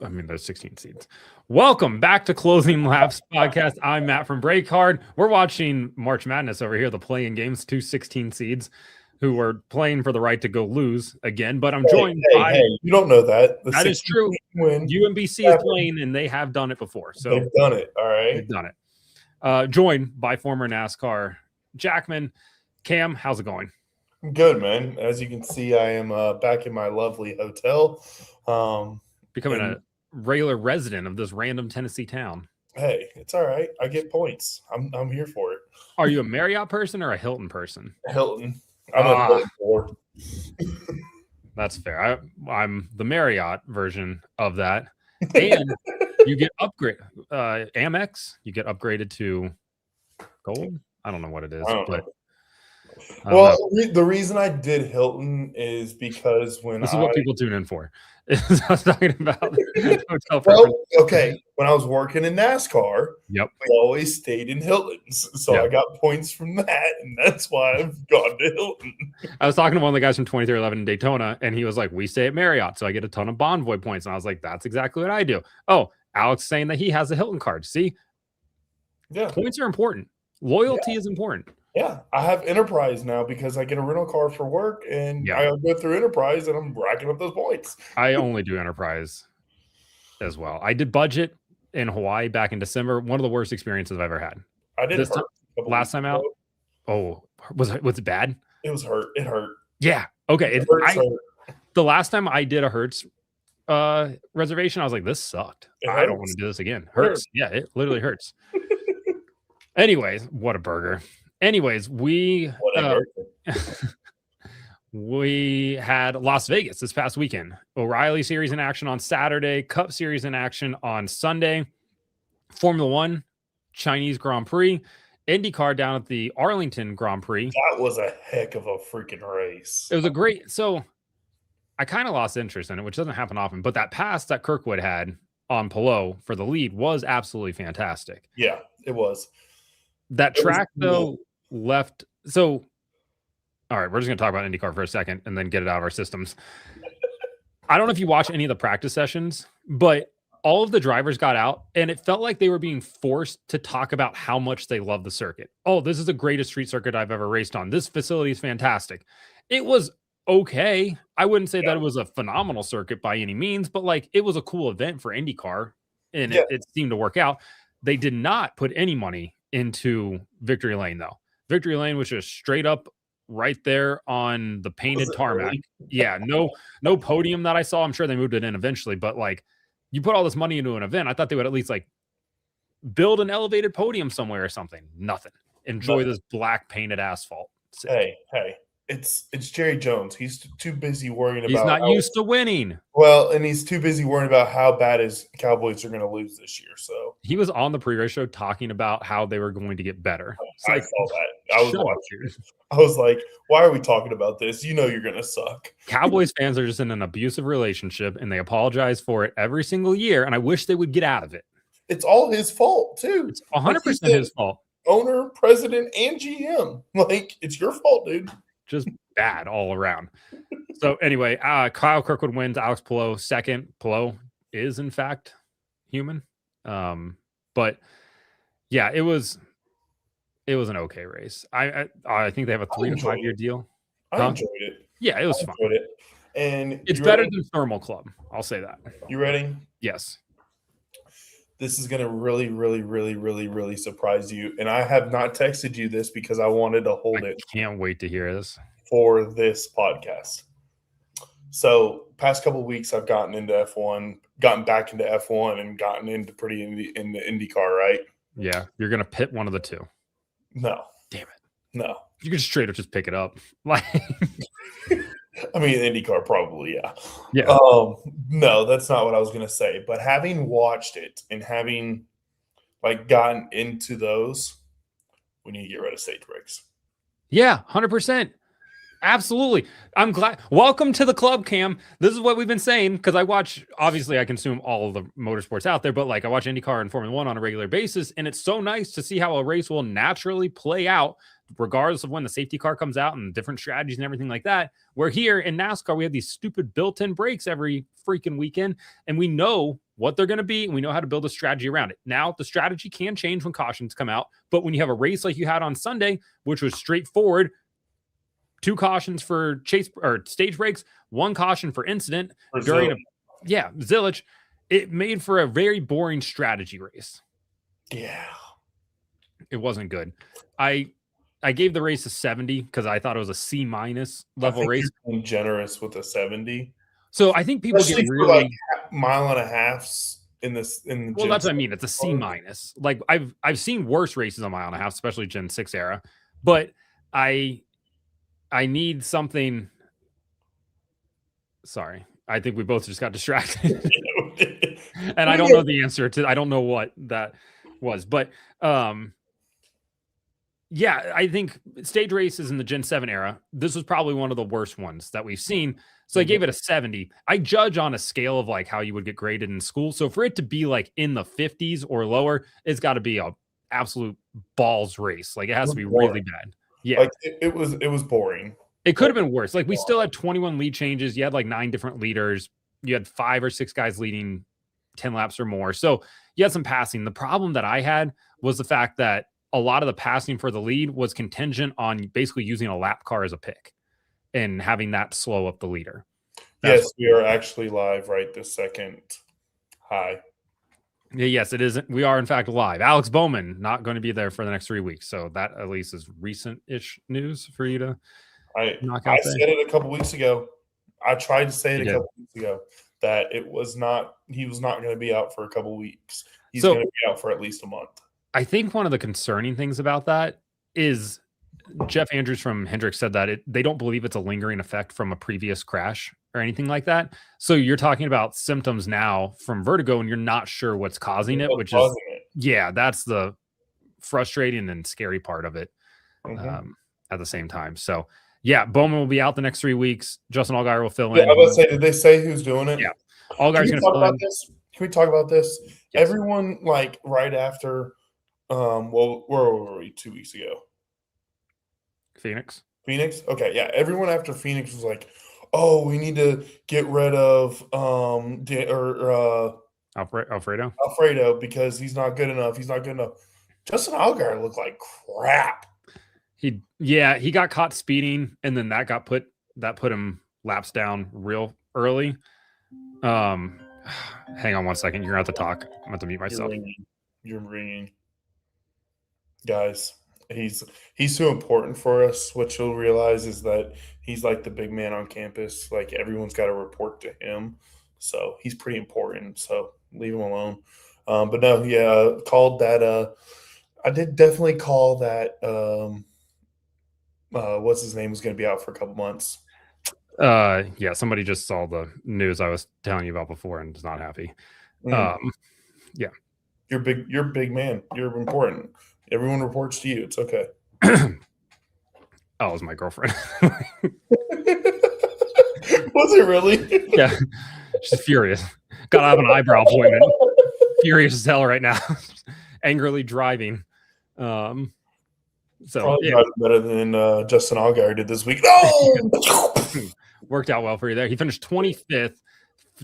I mean, there's 16 seeds. Welcome back to Closing Laps Podcast. I'm Matt from Break Hard. We're watching March Madness over here, the playing games, 16 seeds who are playing for the right to go lose again. But I'm joined by. Hey, you don't know that. That is true. UMBC is playing, and they have done it before. So they've done it. All right. They've done it. Joined by former NASCAR Jackman. Cam, how's it going? Good, man. As you can see, I am back in my lovely hotel. Becoming a regular resident of this random Tennessee town. Hey, it's all right. I get points. I'm here for it. Are you a Marriott person or a Hilton person? Hilton. I'm a Hilton board. That's fair. I'm the Marriott version of that. And you get upgrade Amex. You get upgraded to gold. I don't know what it is, but well, the reason I did Hilton is because this is what people tune in for. I was talking about hotel. Well, okay. When I was working in NASCAR, we always stayed in Hiltons, so I got points from that, and that's why I've gone to Hilton. I was talking to one of the guys from 2311 in Daytona, and he was like, "We stay at Marriott, so I get a ton of Bonvoy points." And I was like, "That's exactly what I do." Oh, Alex saying that he has a Hilton card. See, points are important. Loyalty is important. Yeah, I have Enterprise now because I get a rental car for work, and I go through Enterprise, and I'm racking up those points. I only do Enterprise as well. I did budget in Hawaii back in December. One of the worst experiences I've ever had. I did last time out. Oh, was it bad? It was hurt. It hurt. Yeah. Okay. The last time I did a Hertz reservation, I was like, this sucked. I don't want to do this again. Hurts. Yeah, it literally hurts. Anyways, what a burger. Anyways, we had Las Vegas this past weekend. O'Reilly Series in action on Saturday, Cup Series in action on Sunday, Formula One, Chinese Grand Prix, IndyCar down at the Arlington Grand Prix. That was a heck of a freaking race. It was a great. So I kind of lost interest in it, which doesn't happen often. But that pass that Kirkwood had on Palou for the lead was absolutely fantastic. Yeah, it was. That track, though, left. So, all right, we're just going to talk about IndyCar for a second and then get it out of our systems. I don't know if you watch any of the practice sessions, but all of the drivers got out, and it felt like they were being forced to talk about how much they love the circuit. Oh, this is the greatest street circuit I've ever raced on. This facility is fantastic. It was okay. I wouldn't say that it was a phenomenal circuit by any means, but like it was a cool event for IndyCar, and it seemed to work out. They did not put any money into Victory Lane, though. Victory Lane was just straight up right there on the painted tarmac. Really? Yeah, no podium that I saw. I'm sure they moved it in eventually, but like you put all this money into an event, I thought they would at least like build an elevated podium somewhere or something. Nothing. Enjoy this black painted asphalt. Hey, it's Jerry Jones. He's too busy worrying about. He's not used to winning. Well, and he's too busy worrying about how bad his Cowboys are going to lose this year. So he was on the pre-race show talking about how they were going to get better. I saw that. I was watching. I was like, "Why are we talking about this? You know you're going to suck." Cowboys fans are just in an abusive relationship, and they apologize for it every single year. And I wish they would get out of it. It's all his fault too. It's 100% his fault. Owner, president, and GM. Like it's your fault, dude. Just bad all around. So anyway, Kyle Kirkwood wins. Alex Palou second. Palou is in fact human. But yeah, it was an okay race. I think they have a 3 to 5 year deal. I enjoyed it. Yeah, it was fun. And it's better than Thermal Club. I'll say that. You ready? Yes. This is going to really, really, really, really, really surprise you. And I have not texted you this because I wanted to hold it. Can't wait to hear this. For this podcast. So past couple of weeks, I've gotten into F1, gotten back into F1 and gotten into pretty in the IndyCar, right? Yeah. You're going to pit one of the two. No. Damn it. No. You could straight up just pick it up. Like, I mean, IndyCar probably, yeah. Yeah. No, that's not what I was going to say. But having watched it and having like gotten into those, we need to get rid of stage breaks. Yeah, 100%. Absolutely. I'm glad. Welcome to the club, Cam. This is what we've been saying because obviously I consume all of the motorsports out there, but like I watch IndyCar and Formula One on a regular basis, and it's so nice to see how a race will naturally play out regardless of when the safety car comes out and different strategies and everything like that. Where here in NASCAR, we have these stupid built-in brakes every freaking weekend, and we know what they're going to be, and we know how to build a strategy around it. Now, the strategy can change when cautions come out, but when you have a race like you had on Sunday, which was straightforward, 2 cautions for chase or stage breaks, 1 caution for incident For during Zillage. Zillage, it made for a very boring strategy race. Yeah. It wasn't good. I gave the race a 70 because I thought it was a C- level race. You're being generous with a 70. So I think people Especially get for really like mile and a halfs in this in the well. Gen That's what I 6 mean. It's a C-. Like I've seen worse races on mile and a half, especially Gen 6 era. But I need something. Sorry, I think we both just got distracted, and I don't know the answer to. I don't know what that was, but yeah, I think stage races in the Gen 7 era, this was probably one of the worst ones that we've seen. So I gave it a 70. I judge on a scale of like how you would get graded in school. So for it to be like in the 50s or lower, it's got to be a absolute balls race. Like it has to be really bad. Yeah. Like it was boring. It could have been worse. Like we still had 21 lead changes. You had like 9 different leaders. You had 5 or 6 guys leading 10 laps or more. So you had some passing. The problem that I had was the fact that a lot of the passing for the lead was contingent on basically using a lap car as a pick and having that slow up the leader. Yes, we are actually live right this second. Hi. Yes, it is. We are in fact live. Alex Bowman not going to be there for the next 3 weeks. So that at least is recent-ish news for you to knock out. I said it a couple weeks ago. I tried to say it a couple weeks ago that he was not going to be out for a couple weeks. He's going to be out for at least a month. I think one of the concerning things about that is Jeff Andrews from Hendrick said that they don't believe it's a lingering effect from a previous crash or anything like that. So you're talking about symptoms now from vertigo and you're not sure what's causing it, which is, that's the frustrating and scary part of it at the same time. So yeah, Bowman will be out the next 3 weeks. Justin Allgaier will fill in. I was going to say, did they say who's doing it? Yeah. Allgaier's going to fill in. Can we talk about this? Yes. Everyone, like right after well, where were we 2 weeks ago? Phoenix? Okay, yeah. Everyone after Phoenix was like, oh, we need to get rid of Alfredo because he's not good enough. Justin Allgaier looked like crap. He got caught speeding, and then that put him laps down real early. Hang on 1 second. You're going to have to talk. I'm going to mute myself. You're ringing. Guys, he's so important for us. What you'll realize is that he's like the big man on campus. Like everyone's got to report to him. So he's pretty important. So leave him alone. But no, called that. I did definitely call that. What's his name was going to be out for a couple months. Somebody just saw the news I was telling you about before and is not happy. Yeah. You're big man. You're important. Everyone reports to you. It's okay. Oh, it was my girlfriend. Was it really? Yeah. She's furious. Got to have an eyebrow appointment. Furious as hell right now. Angrily driving. Probably better than Justin Allgaier did this week. No! Worked out well for you there. He finished 25th.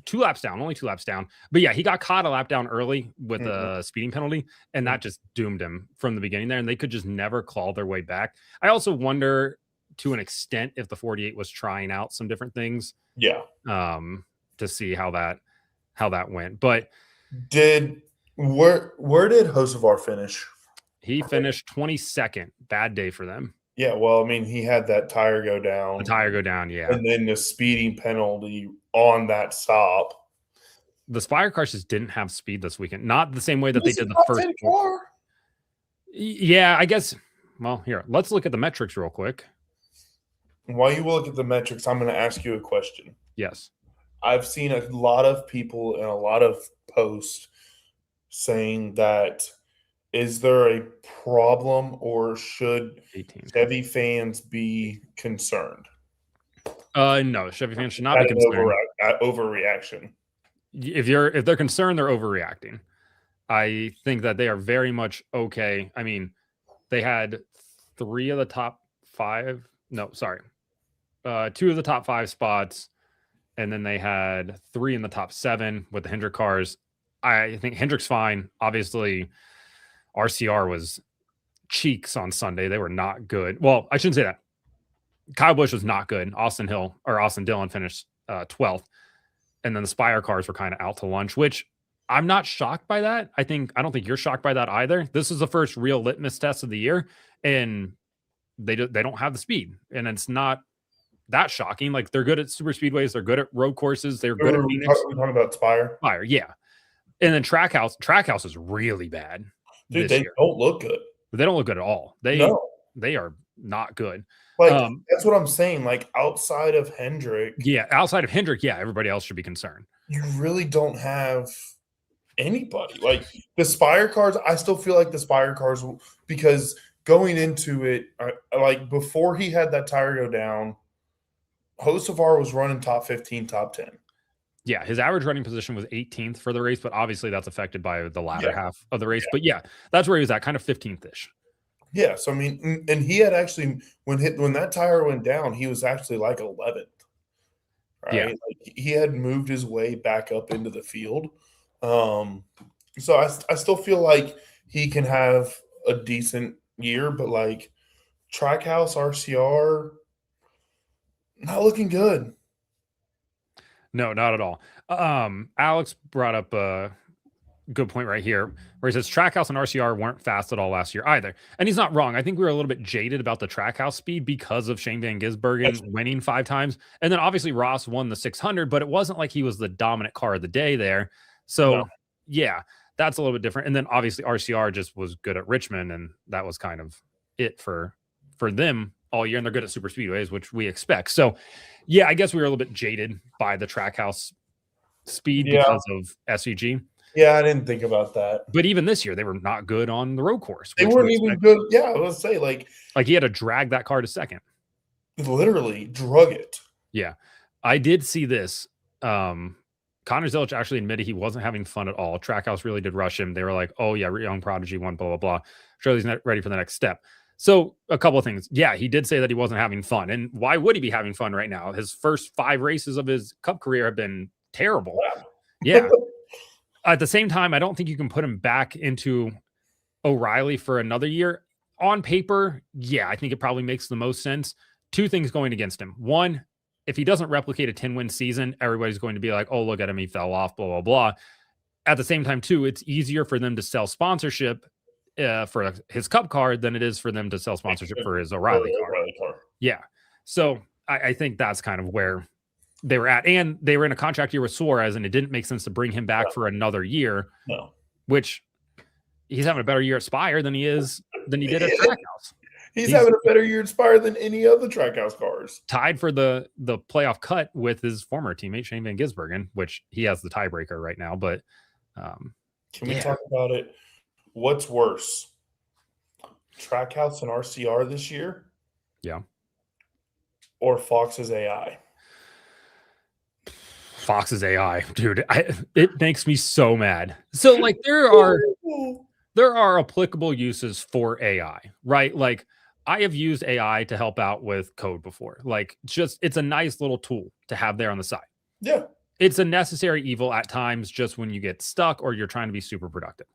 2 laps down, only 2 laps down. But yeah, he got caught a lap down early with a speeding penalty, and that just doomed him from the beginning there, and they could just never claw their way back. I also wonder, to an extent, if the 48 was trying out some different things. Yeah. To see how that went. But where did Hocevar finish? He finished 22nd. Bad day for them. Yeah, well, I mean, he had that tire go down. Yeah. And then the speeding penalty on that stop. The Spire cars just didn't have speed this weekend. Not the same way that they did the first car. Yeah, I guess. Well, here, let's look at the metrics real quick. While you look at the metrics, I'm going to ask you a question. Yes. I've seen a lot of people and a lot of posts saying that is there a problem or should 18. Chevy fans be concerned? No, Chevy fans should not be concerned. Overreaction. If they're concerned, they're overreacting. I think that they are very much okay. I mean, they had 3 of the top 5. No, sorry. 2 of the top 5 spots. And then they had 3 in the top 7 with the Hendrick cars. I think Hendrick's fine. Obviously, RCR was cheeks on Sunday. They were not good. Well, I shouldn't say that. Kyle Busch was not good. Austin Dillon finished 12th. And then the Spire cars were kind of out to lunch, which I'm not shocked by that. I don't think you're shocked by that either. This is the first real litmus test of the year, and they don't have the speed, and it's not that shocking. Like, they're good at super speedways, they're good at road courses, they're good at Phoenix. We're talking about Spire, yeah. And then Trackhouse is really bad. Dude, they don't look good. They don't look good at all. They are not good. Like, that's what I'm saying. Like, outside of Hendrick, everybody else should be concerned. You really don't have anybody. Like, the Spire cars, I still feel like the Spire cars, because going into it, like, before he had that tire go down, Hocevar was running top 15, top 10. Yeah, his average running position was 18th for the race, but obviously that's affected by the latter half of the race. But that's where he was at, kind of 15th-ish. Yeah, so I mean, and he had actually, when that tire went down, he was actually like 11th. Right? Yeah, like, he had moved his way back up into the field. So I still feel like he can have a decent year, but like Trackhouse, RCR, not looking good. No, not at all. Alex brought up a good point right here, where he says Trackhouse and RCR weren't fast at all last year either. And he's not wrong. I think we were a little bit jaded about the Trackhouse speed because of Shane Van Gisbergen winning 5 times. And then obviously Ross won the 600, but it wasn't like he was the dominant car of the day there. So that's a little bit different. And then obviously RCR just was good at Richmond, and that was kind of it for them all year. And they're good at super speedways, which we expect. So I guess we were a little bit jaded by the Trackhouse speed because of SVG. Yeah, I didn't think about that. But even this year, they were not good on the road course. They weren't even good. Yeah, I was say like he had to drag that car to second. Literally drug it. Yeah, I did see this. Connor Zilic actually admitted he wasn't having fun at all. Trackhouse really did rush him. They were like, "Oh yeah, young prodigy won, blah blah blah." Sure, he's not ready for the next step. So a couple of things. Yeah, he did say that he wasn't having fun, and why would he be having fun right now? His first 5 races of his Cup career have been terrible. Wow. Yeah. At the same time, I don't think you can put him back into O'Reilly for another year. On paper, I think it probably makes the most sense. 2 things going against him. One, if he doesn't replicate a 10-win season, everybody's going to be like, oh, look at him, he fell off, blah, blah, blah. At the same time, too, it's easier for them to sell sponsorship for his Cup car than it is for them to sell sponsorship for his O'Reilly car. Yeah. So I think that's kind of where they were at, and they were in a contract year with Suarez, and it didn't make sense to bring him back for another year. No, which he's having a better year at Spire than he did at Trackhouse. He's having a better year at Spire than any other Trackhouse cars. Tied for the playoff cut with his former teammate Shane Van Gisbergen, which he has the tiebreaker right now. But can we talk about it? What's worse, Trackhouse and RCR this year? Yeah, or Fox's AI? Fox's AI, dude, it makes me so mad. So like there are applicable uses for AI, right? Like I have used AI to help out with code before. Like it's a nice little tool to have there on the side. Yeah. It's a necessary evil at times just when you get stuck or you're trying to be super productive.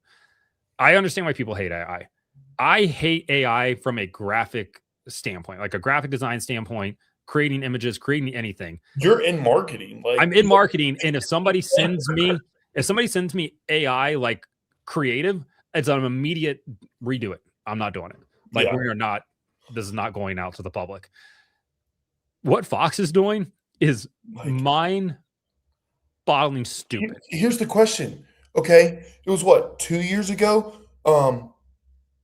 I understand why people hate AI. I hate AI from a graphic standpoint, like a graphic design standpoint. Creating images, creating anything. You're in marketing. Like I'm in marketing, and if somebody sends me AI like creative, it's an immediate redo it. I'm not doing it. Like this is not going out to the public. What Fox is doing is mind-boggling stupid. Here's the question. Okay, it was what, 2 years ago?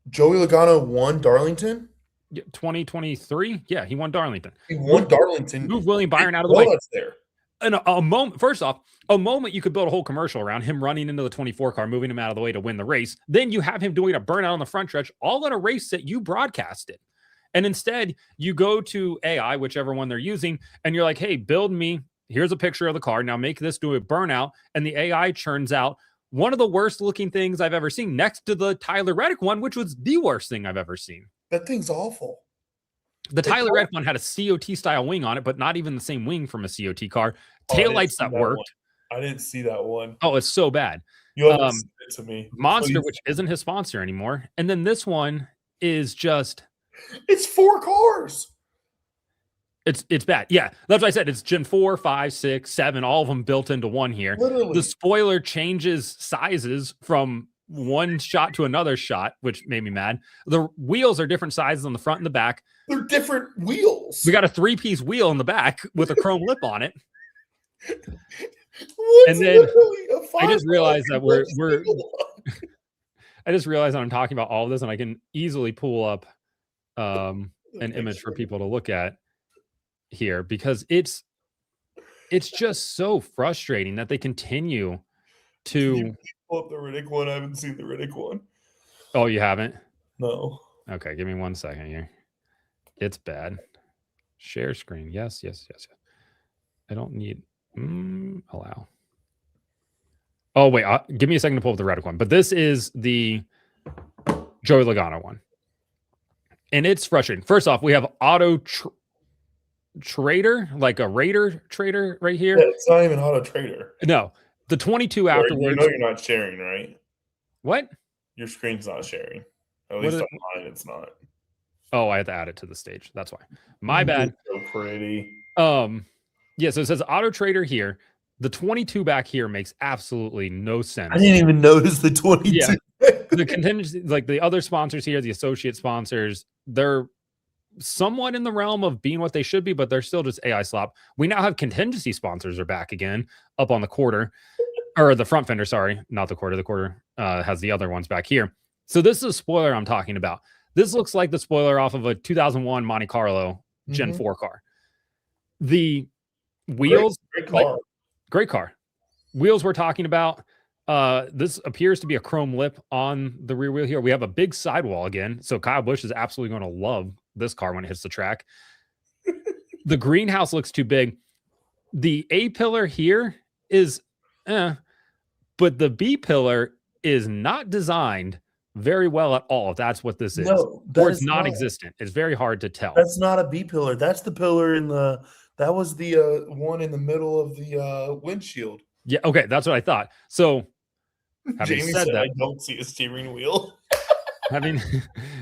Joey Logano won Darlington. 2023, he won Darlington. He won Darlington. Moved William Byron out of the way. There. And a moment. First off, a moment you could build a whole commercial around him running into the 24 car, moving him out of the way to win the race. Then you have him doing a burnout on the front stretch, all in a race that you broadcasted. And instead, you go to AI, whichever one they're using, and you're like, "Hey, build me. Here's a picture of the car. Now make this do a burnout." And the AI churns out one of the worst looking things I've ever seen, next to the Tyler Reddick one, which was the worst thing I've ever seen. That thing's awful. The Tyler Reddick one had a COT style wing on it, but not even the same wing from a COT car. Taillights that worked. I didn't see that one. Oh, it's so bad. You have to send it to me. Monster, Please. which isn't his sponsor anymore. And then this one is just It's 4 cars. it's bad. Yeah, that's what I said. It's Gen 4, 5, 6, 7, all of them built into one here. Literally. The spoiler changes sizes from one shot to another shot, which made me mad. The wheels are different sizes on the front and the back. They're different wheels. We got a 3-piece wheel in the back with a chrome lip on it. And then I just realized that we're I just realized that I'm talking about all of this, and I can easily pull up an image for people to look at here, because it's just so frustrating that they continue to pull up the Riddick one. I haven't seen the Riddick one. Oh, you haven't? No. Okay, give me 1 second here. It's bad. Share screen. Yes. I don't need allow. Oh, wait. Give me a second to pull up the Riddick one. But this is the Joey Logano one. And it's frustrating. First off, we have Auto Trader, like a Raider Trader right here. Yeah, it's not even Auto Trader. No. The 22 afterwards. You know you're not sharing, right? What? Your screen's not sharing. At least on mine, it's not. Oh, I had to add it to the stage. That's why. My bad. So pretty. Yeah, so it says Auto Trader here. The 22 back here makes absolutely no sense. I didn't even notice the 22. Yeah. The contingency, like the other sponsors here, the associate sponsors, they're somewhat in the realm of being what they should be, but they're still just AI slop. We now have contingency sponsors are back again up on the quarter, or the front fender, sorry, not the quarter. The quarter has the other ones back here. So this is a spoiler I'm talking about. This looks like the spoiler off of a 2001 Monte Carlo Gen 4 car. The wheels, great car. Great car. Wheels we're talking about. This appears to be a chrome lip on the rear wheel here. We have a big sidewall again. So Kyle Busch is absolutely going to love this car when it hits the track. The greenhouse looks too big. The A pillar here is, but the B pillar is not designed very well at all. If that's what this is. No, or it's non-existent. It's very hard to tell. That's not a B pillar. That's the pillar in the. That was the one in the middle of the windshield. Yeah, okay, that's what I thought. So, having Jamie said that, I don't see a steering wheel. I mean,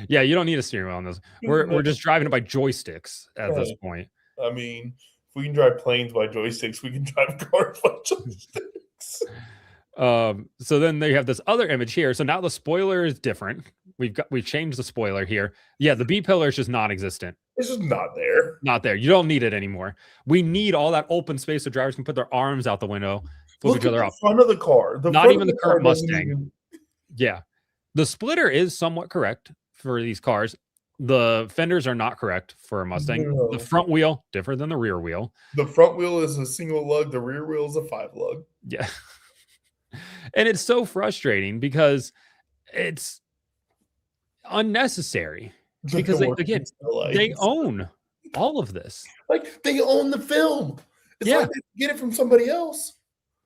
yeah, you don't need a steering wheel on this. We're just driving it by joysticks at this point. I mean, if we can drive planes by joysticks, we can drive cars by joysticks. So then they have this other image here. So now the spoiler is different. We've changed the spoiler here. Yeah, the B pillar is just non-existent. It's just not there. Not there. You don't need it anymore. We need all that open space so drivers can put their arms out the window, flip each other up. Front of the car. Not even the current Mustang. Yeah. The splitter is somewhat correct for these cars. The fenders are not correct for a Mustang. No. The front wheel, different than the rear wheel. The front wheel is a single lug. The rear wheel is a 5 lug. Yeah. And it's so frustrating because it's unnecessary. Because they own all of this. Like they own the film. It's like they get it from somebody else.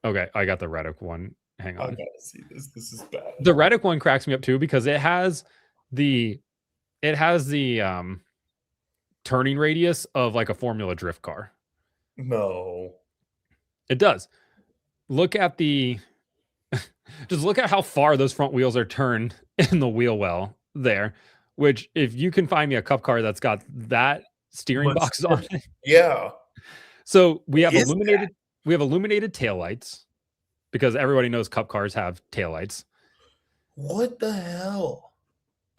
Okay, I got the Riddick one. Hang on. I gotta see this. This is bad. The Riddick one cracks me up too because it has the turning radius of like a Formula Drift car. No. It does. Look at just look at how far those front wheels are turned in the wheel well there. Which, if you can find me a cup car that's got that steering box on it, yeah. So we have illuminated taillights because everybody knows cup cars have taillights. What the hell?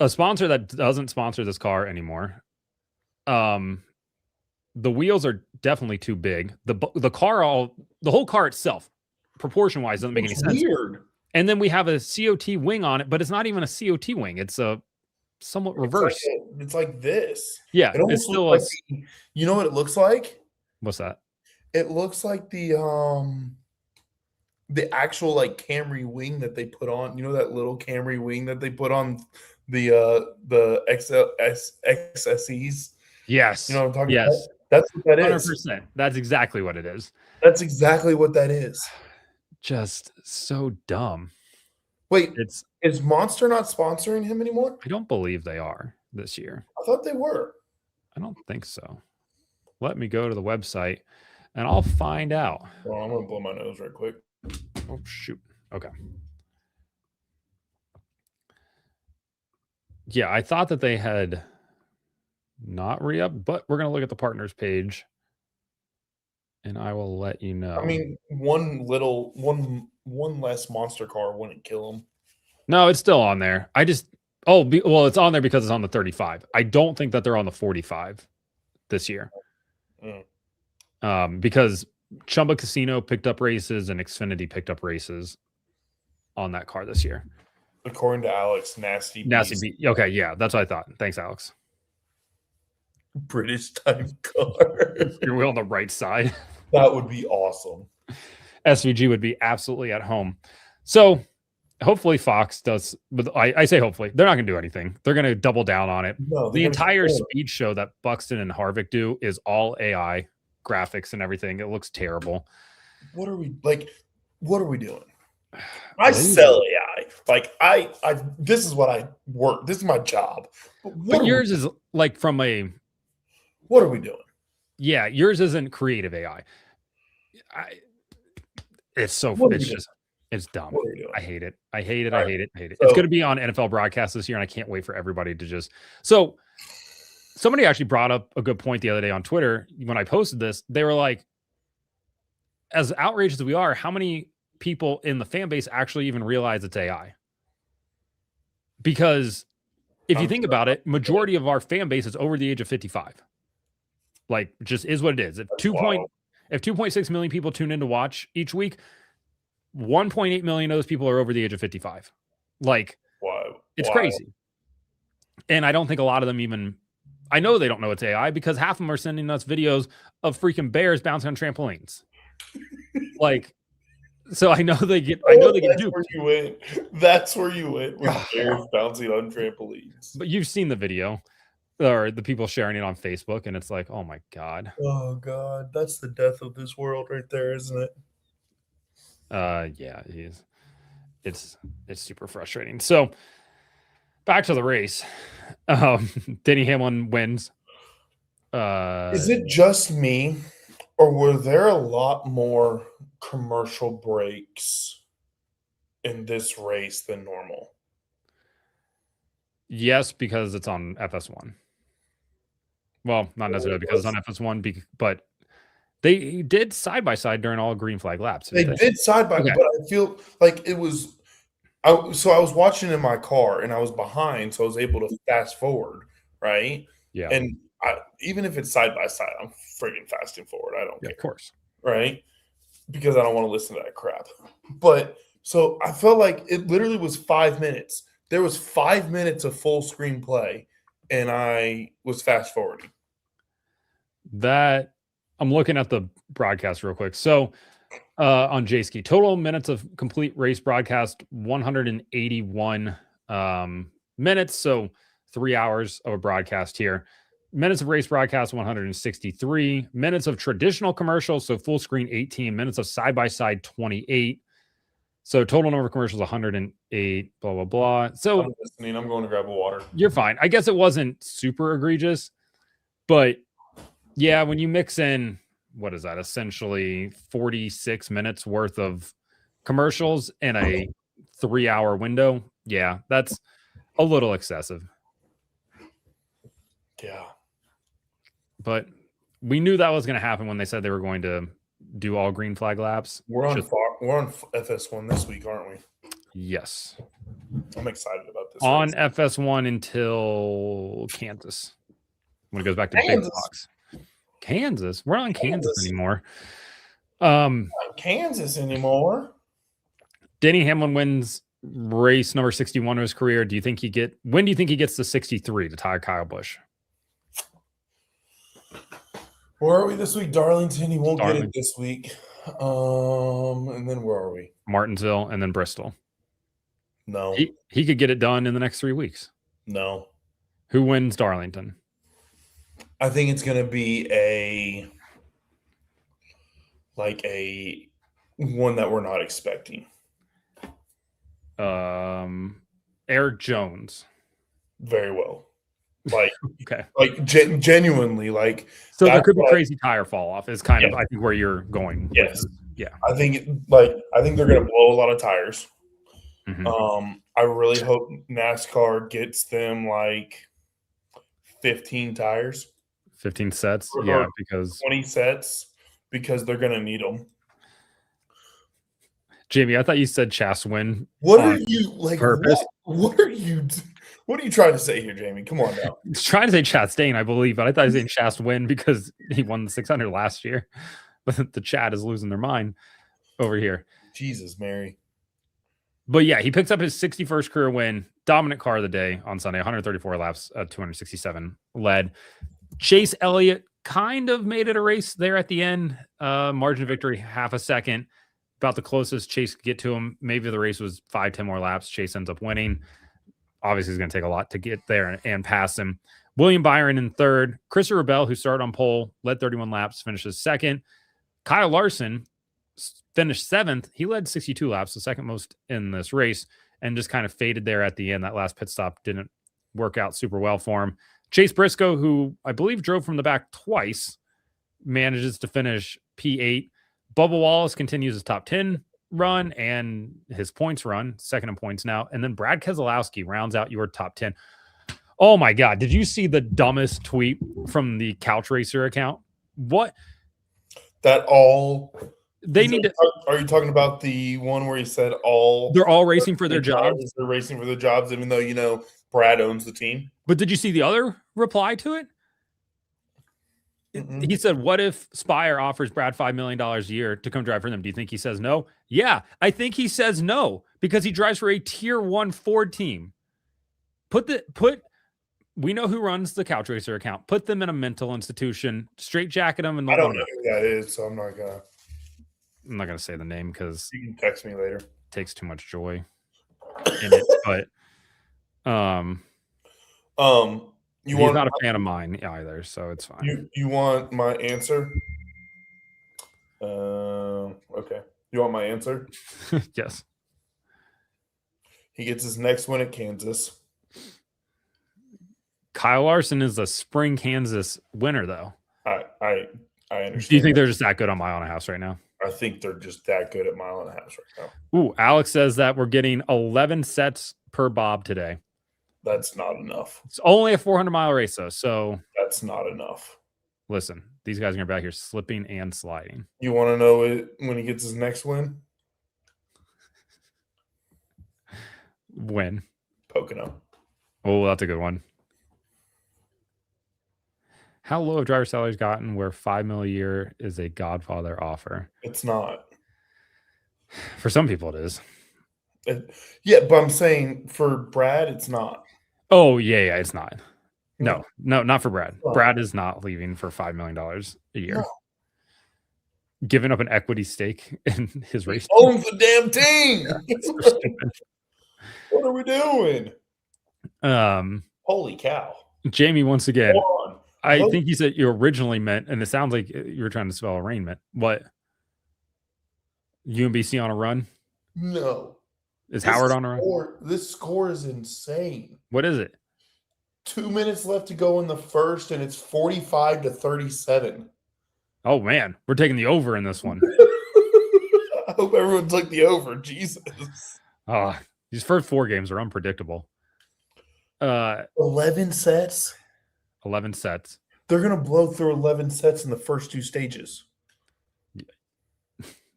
A sponsor that doesn't sponsor this car anymore. The wheels are definitely too big. The whole car itself, proportion wise, doesn't make any sense. Weird. And then we have a COT wing on it, but it's not even a COT wing. It's a somewhat reverse. It's like this. Yeah, it almost still looks like you know what it looks like? What's that? It looks like the actual like Camry wing that they put on. You know that little Camry wing that they put on the XSEs? Yes. You know what I'm talking about? Yes. That's what that is. 100%. That's exactly what it is. That's exactly what that is. Just so dumb. Wait, is Monster not sponsoring him anymore? I don't believe they are this year. I thought they were. I don't think so. Let me go to the website and I'll find out. Well, I'm going to blow my nose right quick. Oh, shoot. Okay. Yeah, I thought that they had not re-upped, but we're gonna look at the partners page, and I will let you know. I mean, one less monster car wouldn't kill him. No, it's still on there. Well, it's on there because it's on the 35. I don't think that they're on the 45 this year. Because Chumba Casino picked up races and Xfinity picked up races on that car this year. According to Alex, nasty beast. Okay, yeah, that's what I thought. Thanks, Alex. British time car. You're wheel on the right side. That would be awesome. SVG would be absolutely at home. So hopefully Fox does, but I say hopefully. They're not going to do anything. They're going to double down on it. No, the entire speed show that Buxton and Harvick do is all AI graphics and everything. It looks terrible. What are we doing? I sell AI. Like I this is what I work. This is my job. But yours is like from a what are we doing? Yeah, yours isn't creative AI. It's dumb. I hate it. I hate it. So, it's going to be on NFL broadcast this year, and I can't wait for everybody to just. So somebody actually brought up a good point the other day on Twitter when I posted this. They were like, as outraged as we are, how many people in the fan base actually even realize it's AI? Because if you think about it, majority of our fan base is over the age of 55. Like, just is what it is. If 2.6 million people tune in to watch each week, 1.8 million of those people are over the age of 55. Like, it's crazy. And I don't think a lot of them even, I know they don't know it's AI because half of them are sending us videos of freaking bears bouncing on trampolines. Like, so I know they get duped. That's where you went with bears bouncing on trampolines. But you've seen the video or the people sharing it on Facebook, and it's like, oh my God. Oh God, that's the death of this world right there, isn't it? Yeah, it's super frustrating. So back to the race. Denny Hamlin wins. Is it just me, or were there a lot more commercial breaks in this race than normal? Yes, because it's on FS1. Well, not necessarily because it's on FS1, but they did side by side during all green flag laps. They did side by side, but I feel like it was. So I was watching in my car and I was behind, so I was able to fast forward, right? Yeah. And even if it's side by side, I'm friggin' fasting forward. I don't care. Of course. Right? Because I don't want to listen to that crap. But so I felt like it literally was 5 minutes. There was 5 minutes of full screen play, and I was fast forwarding. That I'm looking at the broadcast real quick. So on J-Ski, total minutes of complete race broadcast, 181 minutes. So 3 hours of a broadcast here. Minutes of race broadcast, 163. Minutes of traditional commercials, so full screen, 18. Minutes of side-by-side, 28. So total number of commercials, 108, blah, blah, blah. So I'm listening. I'm going to grab a water. You're fine. I guess it wasn't super egregious, but yeah, when you mix in, what is that, essentially 46 minutes worth of commercials in a 3-hour window, yeah, that's a little excessive. Yeah. But we knew that was going to happen when they said they were going to do all green flag laps. We're on FS1 this week, aren't we? Yes. I'm excited about this. On race. FS1 until Kansas. When it goes back to Big Box. Kansas. We're not on Kansas anymore. Kansas anymore. Denny Hamlin wins race number 61 of his career. When do you think he gets to 63 to tie Kyle Busch? Where are we this week? Darlington. He won't get it this week. And then where are we? Martinsville and then Bristol. No. He could get it done in the next 3 weeks. No. Who wins Darlington? I think it's going to be a one that we're not expecting. Eric Jones. Very well. Like, okay. Like genuinely, like. So there could be crazy tire fall off is kind of, I think, where you're going. Yes. Yeah. I think they're going to blow a lot of tires. I really hope NASCAR gets them like 15 tires. 15 sets, or because 20 sets because they're going to need them. Jamie, I thought you said Chas win. What are you like? Purpose. What are you trying to say here, Jamie? Come on now. He's trying to say Chastain, I believe, but I thought he was saying Chas win because he won the 600 last year. But the chat is losing their mind over here. Jesus, Mary. But yeah, he picks up his 61st career win. Dominant car of the day on Sunday, 134 laps, 267 led. Chase Elliott kind of made it a race there at the end. Margin of victory, half a second. About the closest Chase could get to him. Maybe the race was 5-10 more laps. Chase ends up winning. Obviously, it's going to take a lot to get there and pass him. William Byron in third. Christopher Bell, who started on pole, led 31 laps, finishes second. Kyle Larson finished seventh. He led 62 laps, the second most in this race, and just kind of faded there at the end. That last pit stop didn't work out super well for him. Chase Briscoe, who I believe drove from the back twice, manages to finish P8. Bubba Wallace continues his top 10 run and his points run, second in points now. And then Brad Keselowski rounds out your top 10. Oh my God. Did you see the dumbest tweet from the Couch Racer account? What? That all they need to. Are you talking about the one where he said all? They're all racing for their jobs. They're racing for their jobs, even though, Brad owns the team. But did you see the other reply to it? He said, what if Spire offers Brad $5 million a year to come drive for them? Do you think he says no? Yeah, I think he says no because he drives for a tier 1 Ford team. We know who runs the Couch Racer account. Put them in a mental institution, straight jacket them. And I don't know who that is, so I'm not gonna say the name because you can text me later. It takes too much joy in it. But he's not a fan of mine either, so it's fine. You want my answer? Okay. You want my answer? Yes. He gets his next win at Kansas. Kyle Larson is a spring Kansas winner, though. I understand. Do you think they're just that good on Mile and a House right now? I think they're just that good at Mile and a House right now. Ooh, Alex says that we're getting 11 sets per Bob today. That's not enough. It's only a 400-mile race, though, so that's not enough. Listen, these guys are going to be out here slipping and sliding. You want to know it when he gets his next win? When? Pocono. Oh, that's a good one. How low have driver salaries gotten where $5 million a year is a Godfather offer? It's not. For some people, it is. Yeah, but I'm saying for Brad, it's not. Oh, yeah, it's not. No, not for Brad. No. Brad is not leaving for $5 million a year. No. Giving up an equity stake in his race. He owns the damn team. What are we doing? Holy cow. Jamie, once again, I think you said you originally meant, and it sounds like you were trying to spell arraignment. What? UMBC on a run? No. Is Howard on a run? This score is insane. What is it? 2 minutes left to go in the first, and it's 45-37. Oh, man. We're taking the over in this one. I hope everyone took the over. Jesus. These first 4 games are unpredictable. 11 sets? 11 sets. They're going to blow through 11 sets in the first 2 stages.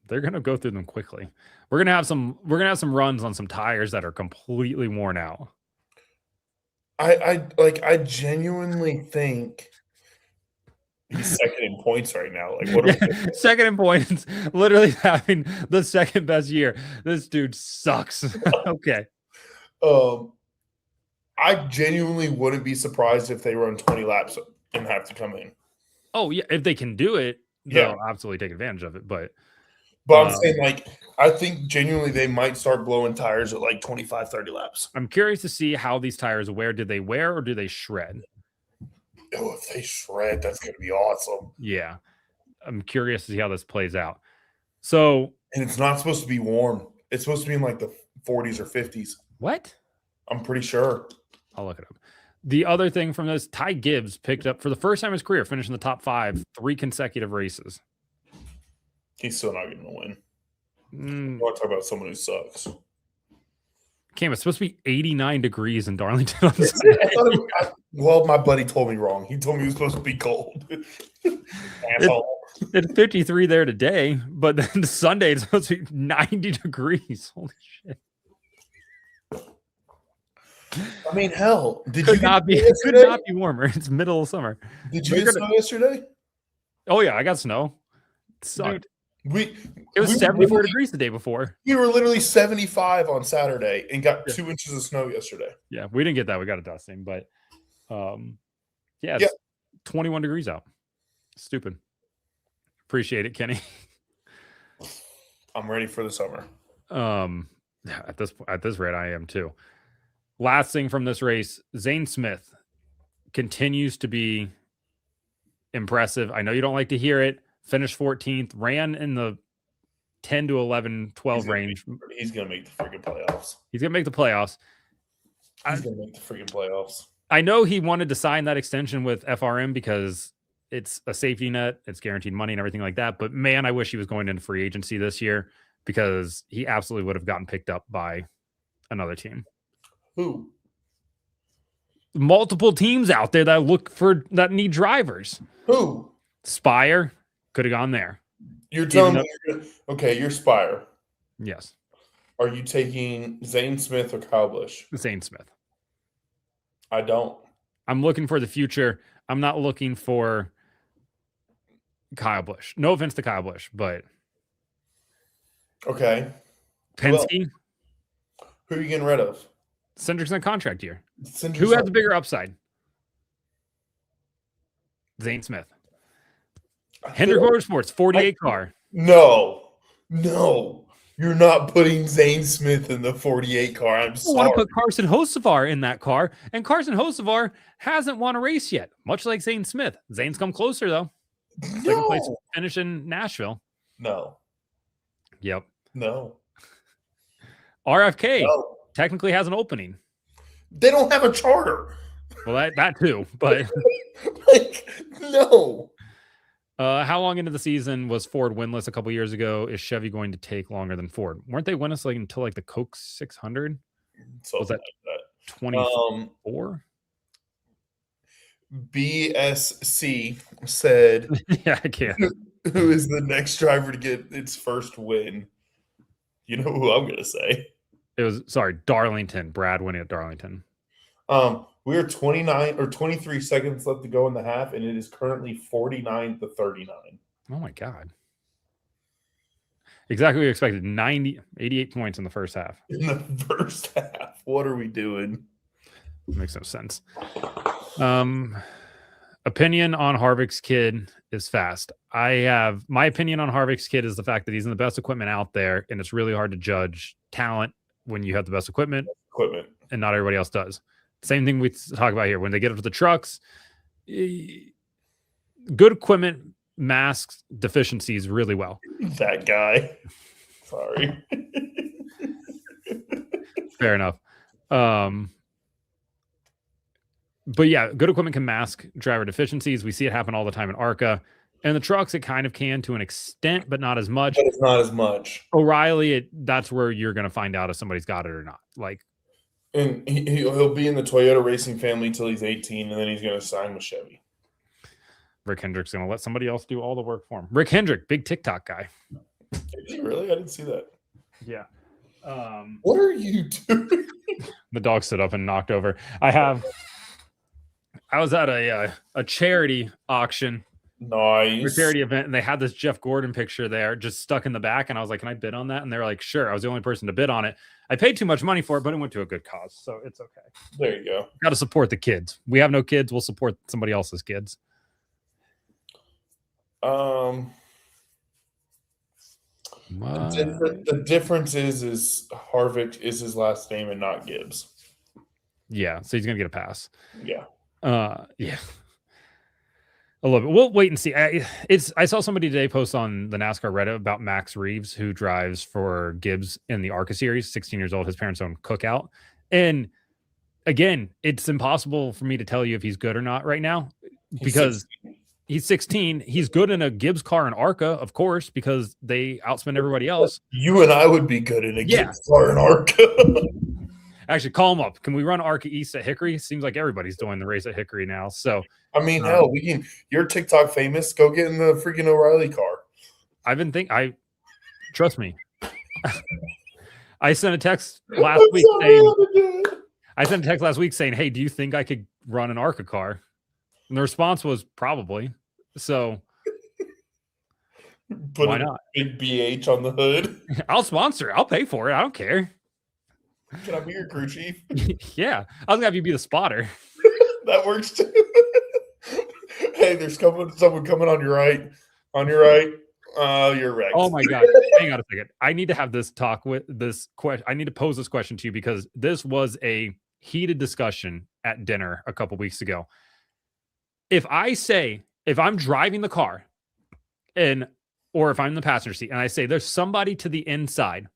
They're going to go through them quickly. We're going to have some runs on some tires that are completely worn out. I genuinely think he's second in points right now. Like, what? Second in points, literally having the second best year. This dude sucks. Okay. I genuinely wouldn't be surprised if they run 20 laps and have to come in. Oh yeah, if they can do it, they'll absolutely take advantage of it. But I'm saying, like, I think genuinely they might start blowing tires at like 25, 30 laps. I'm curious to see how these tires wear. Did they wear or do they shred? Oh, if they shred, that's going to be awesome. Yeah. I'm curious to see how this plays out. So, and it's not supposed to be warm. It's supposed to be in like the 40s or 50s. What? I'm pretty sure. I'll look it up. The other thing from this, Ty Gibbs picked up for the first time in his career, finishing the top 5, 3 consecutive races. He's still not going to win. I want to talk about someone who sucks. Cam, it's supposed to be 89 degrees in Darlington on Sunday. Well, my buddy told me wrong. He told me it was supposed to be cold. Asshole. It's 53 there today, but then Sunday it's supposed to be 90 degrees. Holy shit. I mean, hell, It could not be warmer. It's middle of summer. Did you get snow yesterday? Oh yeah, I got snow. It sucked. It was 74 degrees the day before. We were literally 75 on Saturday and got 2 inches of snow yesterday. Yeah, we didn't get that. We got a dusting, but it's 21 degrees out. Stupid. Appreciate it, Kenny. I'm ready for the summer. At this rate, I am too. Last thing from this race, Zane Smith continues to be impressive. I know you don't like to hear it. Finished 14th, ran in the 10 to 11, 12 range. He's going to make the freaking playoffs. He's going to make the playoffs. He's going to make the freaking playoffs. I know he wanted to sign that extension with FRM because it's a safety net. It's guaranteed money and everything like that. But man, I wish he was going into free agency this year because he absolutely would have gotten picked up by another team. Who? Multiple teams out there that need drivers. Who? Spire could have gone there. You're telling me, you're Spire. Yes. Are you taking Zane Smith or Kyle Busch? Zane Smith. I don't. I'm looking for the future. I'm not looking for Kyle Busch. No offense to Kyle Busch, but okay. Penske. Who are you getting rid of? Cindric's in a contract year. Cindric's Who has the bigger upside? Zane Smith. Hendrick Motorsports, 48 car. No. You're not putting Zane Smith in the 48 car. I'm sorry. I want to put Carson Hocevar in that car, and Carson Hocevar hasn't won a race yet, much like Zane Smith. Zane's come closer, though. Second place finish in Nashville. No. Yep. No. RFK technically has an opening. They don't have a charter. Well, that too, but no. How long into the season was Ford winless a couple years ago? Is Chevy going to take longer than Ford? Weren't they winless until the Coke 600? Was that 24? BSC said, yeah, I can't. Who is the next driver to get its first win? You know who I'm going to say. It was, Darlington. Brad winning at Darlington. We are 29 or 23 seconds left to go in the half, and it is currently 49 to 39. Oh, my God. Exactly what we expected. 88 points in the first half. In the first half. What are we doing? Makes no sense. Opinion on Harvick's kid is fast. My opinion on Harvick's kid is the fact that he's in the best equipment out there, and it's really hard to judge talent when you have the best equipment and not everybody else does. Same thing we talk about here. When they get up to the trucks, good equipment masks deficiencies really well. That guy. Sorry. Fair enough. But yeah, good equipment can mask driver deficiencies. We see it happen all the time in ARCA. And the trucks, it kind of can to an extent, but not as much. But it's not as much. O'Reilly, that's where you're going to find out if somebody's got it or not. And he'll be in the Toyota racing family till he's 18, and then he's going to sign with Chevy. Rick Hendrick's going to let somebody else do all the work for him. Rick Hendrick, big TikTok guy. Really? I didn't see that. Yeah. What are you doing? The dog stood up and knocked over. I was at a charity auction. Nice. A charity event, and they had this Jeff Gordon picture there just stuck in the back, and I was like, can I bid on that? And they were like, sure. I was the only person to bid on it. I paid too much money for it, but it went to a good cause, so it's okay. There you go. Got to support the kids. We have no kids. We'll support somebody else's kids. The difference is Harvick is his last name and not Gibbs. Yeah, so he's going to get a pass. Yeah. Yeah. A little bit. We'll wait and see. I saw somebody today post on the NASCAR Reddit about Max Reeves, who drives for Gibbs in the ARCA series, 16 years old, his parents own Cookout. And again, it's impossible for me to tell you if he's good or not right now because he's 16. He's good in a Gibbs car in ARCA, of course, because they outspend everybody else. You and I would be good in a Gibbs car in ARCA. Actually, call them up. Can we run ARCA East at Hickory? Seems like everybody's doing the race at Hickory now. So, I mean, hell, we can. You're TikTok famous. Go get in the freaking O'Reilly car. Trust me. I sent a text last week saying, "Hey, do you think I could run an ARCA car?" And the response was probably. So, why not? Big BH on the hood. I'll sponsor it. I'll pay for it. I don't care. Can I be your crew chief? Yeah, I was gonna have you be the spotter. That works too. Hey, there's someone coming on your right. On your right. You're wrecked. Oh my god! Hang on a second. I need to have this talk with this question. I need to pose this question to you because this was a heated discussion at dinner a couple weeks ago. If I'm driving the car, or if I'm in the passenger seat, and I say there's somebody to the inside,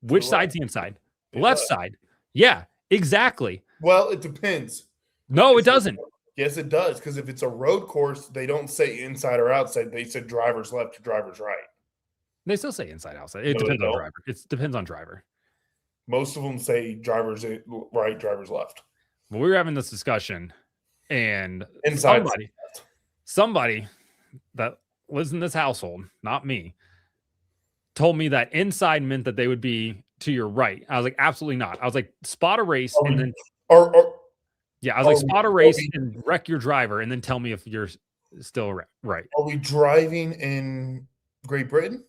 which side's the inside? Left side. Yeah, exactly. Well, it depends. No, it doesn't. Yes, it does. Because if it's a road course, they don't say inside or outside. They said driver's left or driver's right. They still say inside, outside. It depends on driver. It depends on driver. Most of them say driver's right, driver's left. Well, we were having this discussion, and inside somebody that lives in this household, not me, told me that inside meant that they would be to your right. I was like, absolutely not. I was like, spot a race and then I was like, spot a race and wreck your driver and then tell me if you're still right. Are we driving in Great Britain?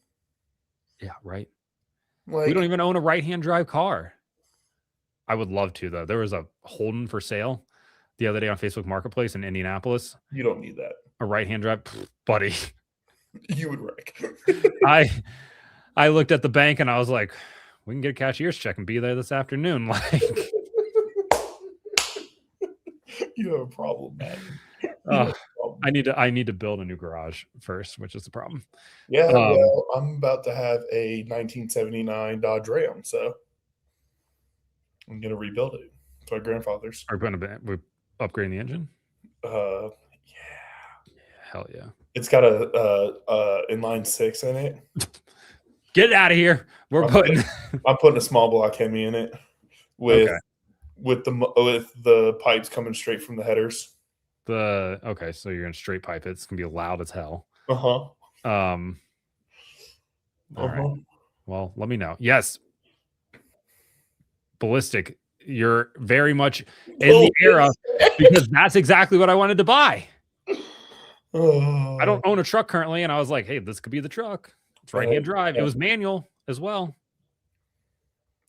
Yeah, right. Like, we don't even own a right-hand drive car. I would love to, though. There was a Holden for sale the other day on Facebook Marketplace in Indianapolis. You don't need that. A right-hand drive? Buddy. You would wreck. I looked at the bank and I was like, we can get a cashier's check and be there this afternoon. Like, you have a problem, man. I need to build a new garage first, which is the problem. Yeah, well, I'm about to have a 1979 Dodge Ram, so I'm gonna rebuild it. It's my grandfather's. Are we upgrading the engine? Yeah. Hell yeah. It's got a inline 6 in it. Get it out of here. I'm putting a small block Hemi in it with the pipes coming straight from the headers. So you're gonna straight pipe it. It's gonna be loud as hell. All right. Well, let me know. Yes. Ballistic, you're very much in the era because that's exactly what I wanted to buy. I don't own a truck currently, and I was like, hey, this could be the truck. It's right-hand drive. It was manual as well.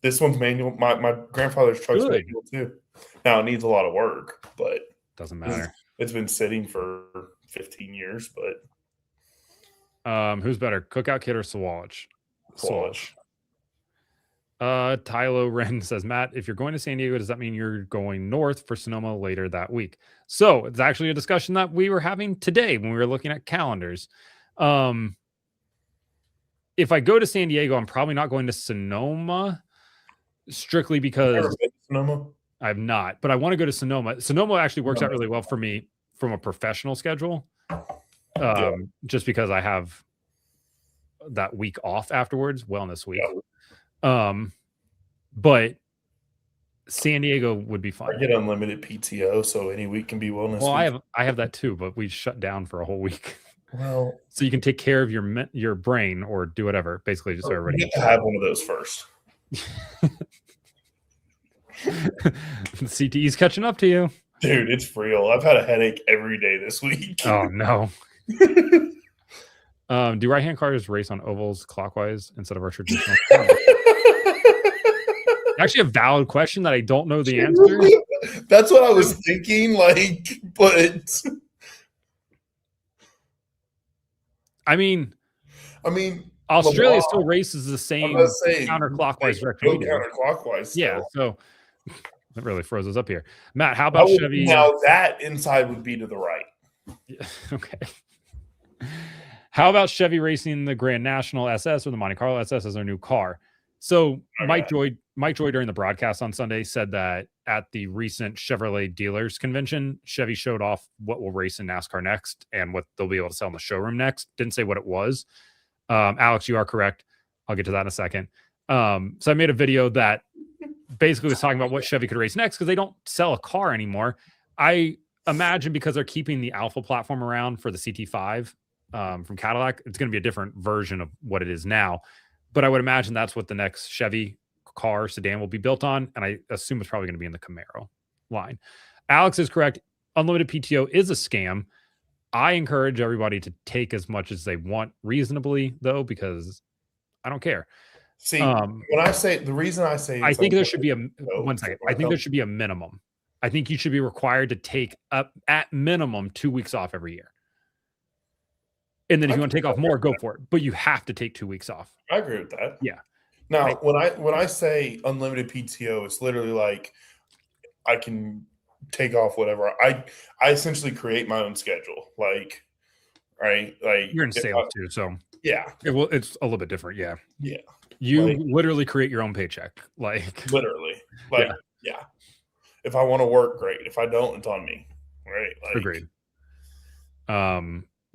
This one's manual. My grandfather's truck's manual too. Now it needs a lot of work, but doesn't matter. It's been sitting for 15 years, but who's better, Cookout Kid or Swatch? Tylo Wren says, Matt, if you're going to San Diego, does that mean you're going north for Sonoma later that week? So it's actually a discussion that we were having today when we were looking at calendars. If I go to San Diego, I'm probably not going to Sonoma strictly because I've not, but I want to go to Sonoma. Sonoma actually works out really well for me from a professional schedule. Just because I have that week off afterwards, wellness week. But San Diego would be fun. I get unlimited PTO, so any week can be wellness. Well, week. I have that too, but we shut down for a whole week. Well, so you can take care of your brain or do whatever. Basically, just so everybody you have one of those first. CTE's catching up to you, dude. It's real. I've had a headache every day this week. Oh no. Do right-hand cars race on ovals clockwise instead of our traditional? Actually, a valid question that I don't know the answer. That's what I was thinking. But I mean, Australia still races the same counterclockwise direction. Counterclockwise. Yeah, so that really froze us up here. Matt, how about Chevy? Now that inside would be to the right. Yeah, okay. How about Chevy racing the Grand National SS or the Monte Carlo SS as their new car? So Mike Joy during the broadcast on Sunday said that at the recent Chevrolet dealers convention, Chevy showed off what will race in NASCAR next and what they'll be able to sell in the showroom next. Didn't say what it was. Alex, you are correct. I'll get to that in a second. So I made a video that basically was talking about what Chevy could race next because they don't sell a car anymore. I imagine because they're keeping the Alpha platform around for the CT5 from Cadillac, it's going to be a different version of what it is now. But I would imagine that's what the next Chevy car sedan will be built on. And I assume it's probably going to be in the Camaro line. Alex is correct. Unlimited PTO is a scam. I encourage everybody to take as much as they want reasonably, though, because I don't care. See, when I say the reason I say, I think there should be one second. I think there should be a minimum. I think you should be required to take up at minimum 2 weeks off every year. And then if you want to take off more, go for it. But you have to take 2 weeks off. I agree with that. Yeah. Now, when I say unlimited PTO, it's literally like I can take off whatever. I essentially create my own schedule. Like, right? Like you're in sales too, so yeah. It's a little bit different. Yeah. Yeah. You literally create your own paycheck. Like literally. Like yeah. If I want to work, great. If I don't, it's on me. Right. Like, agreed.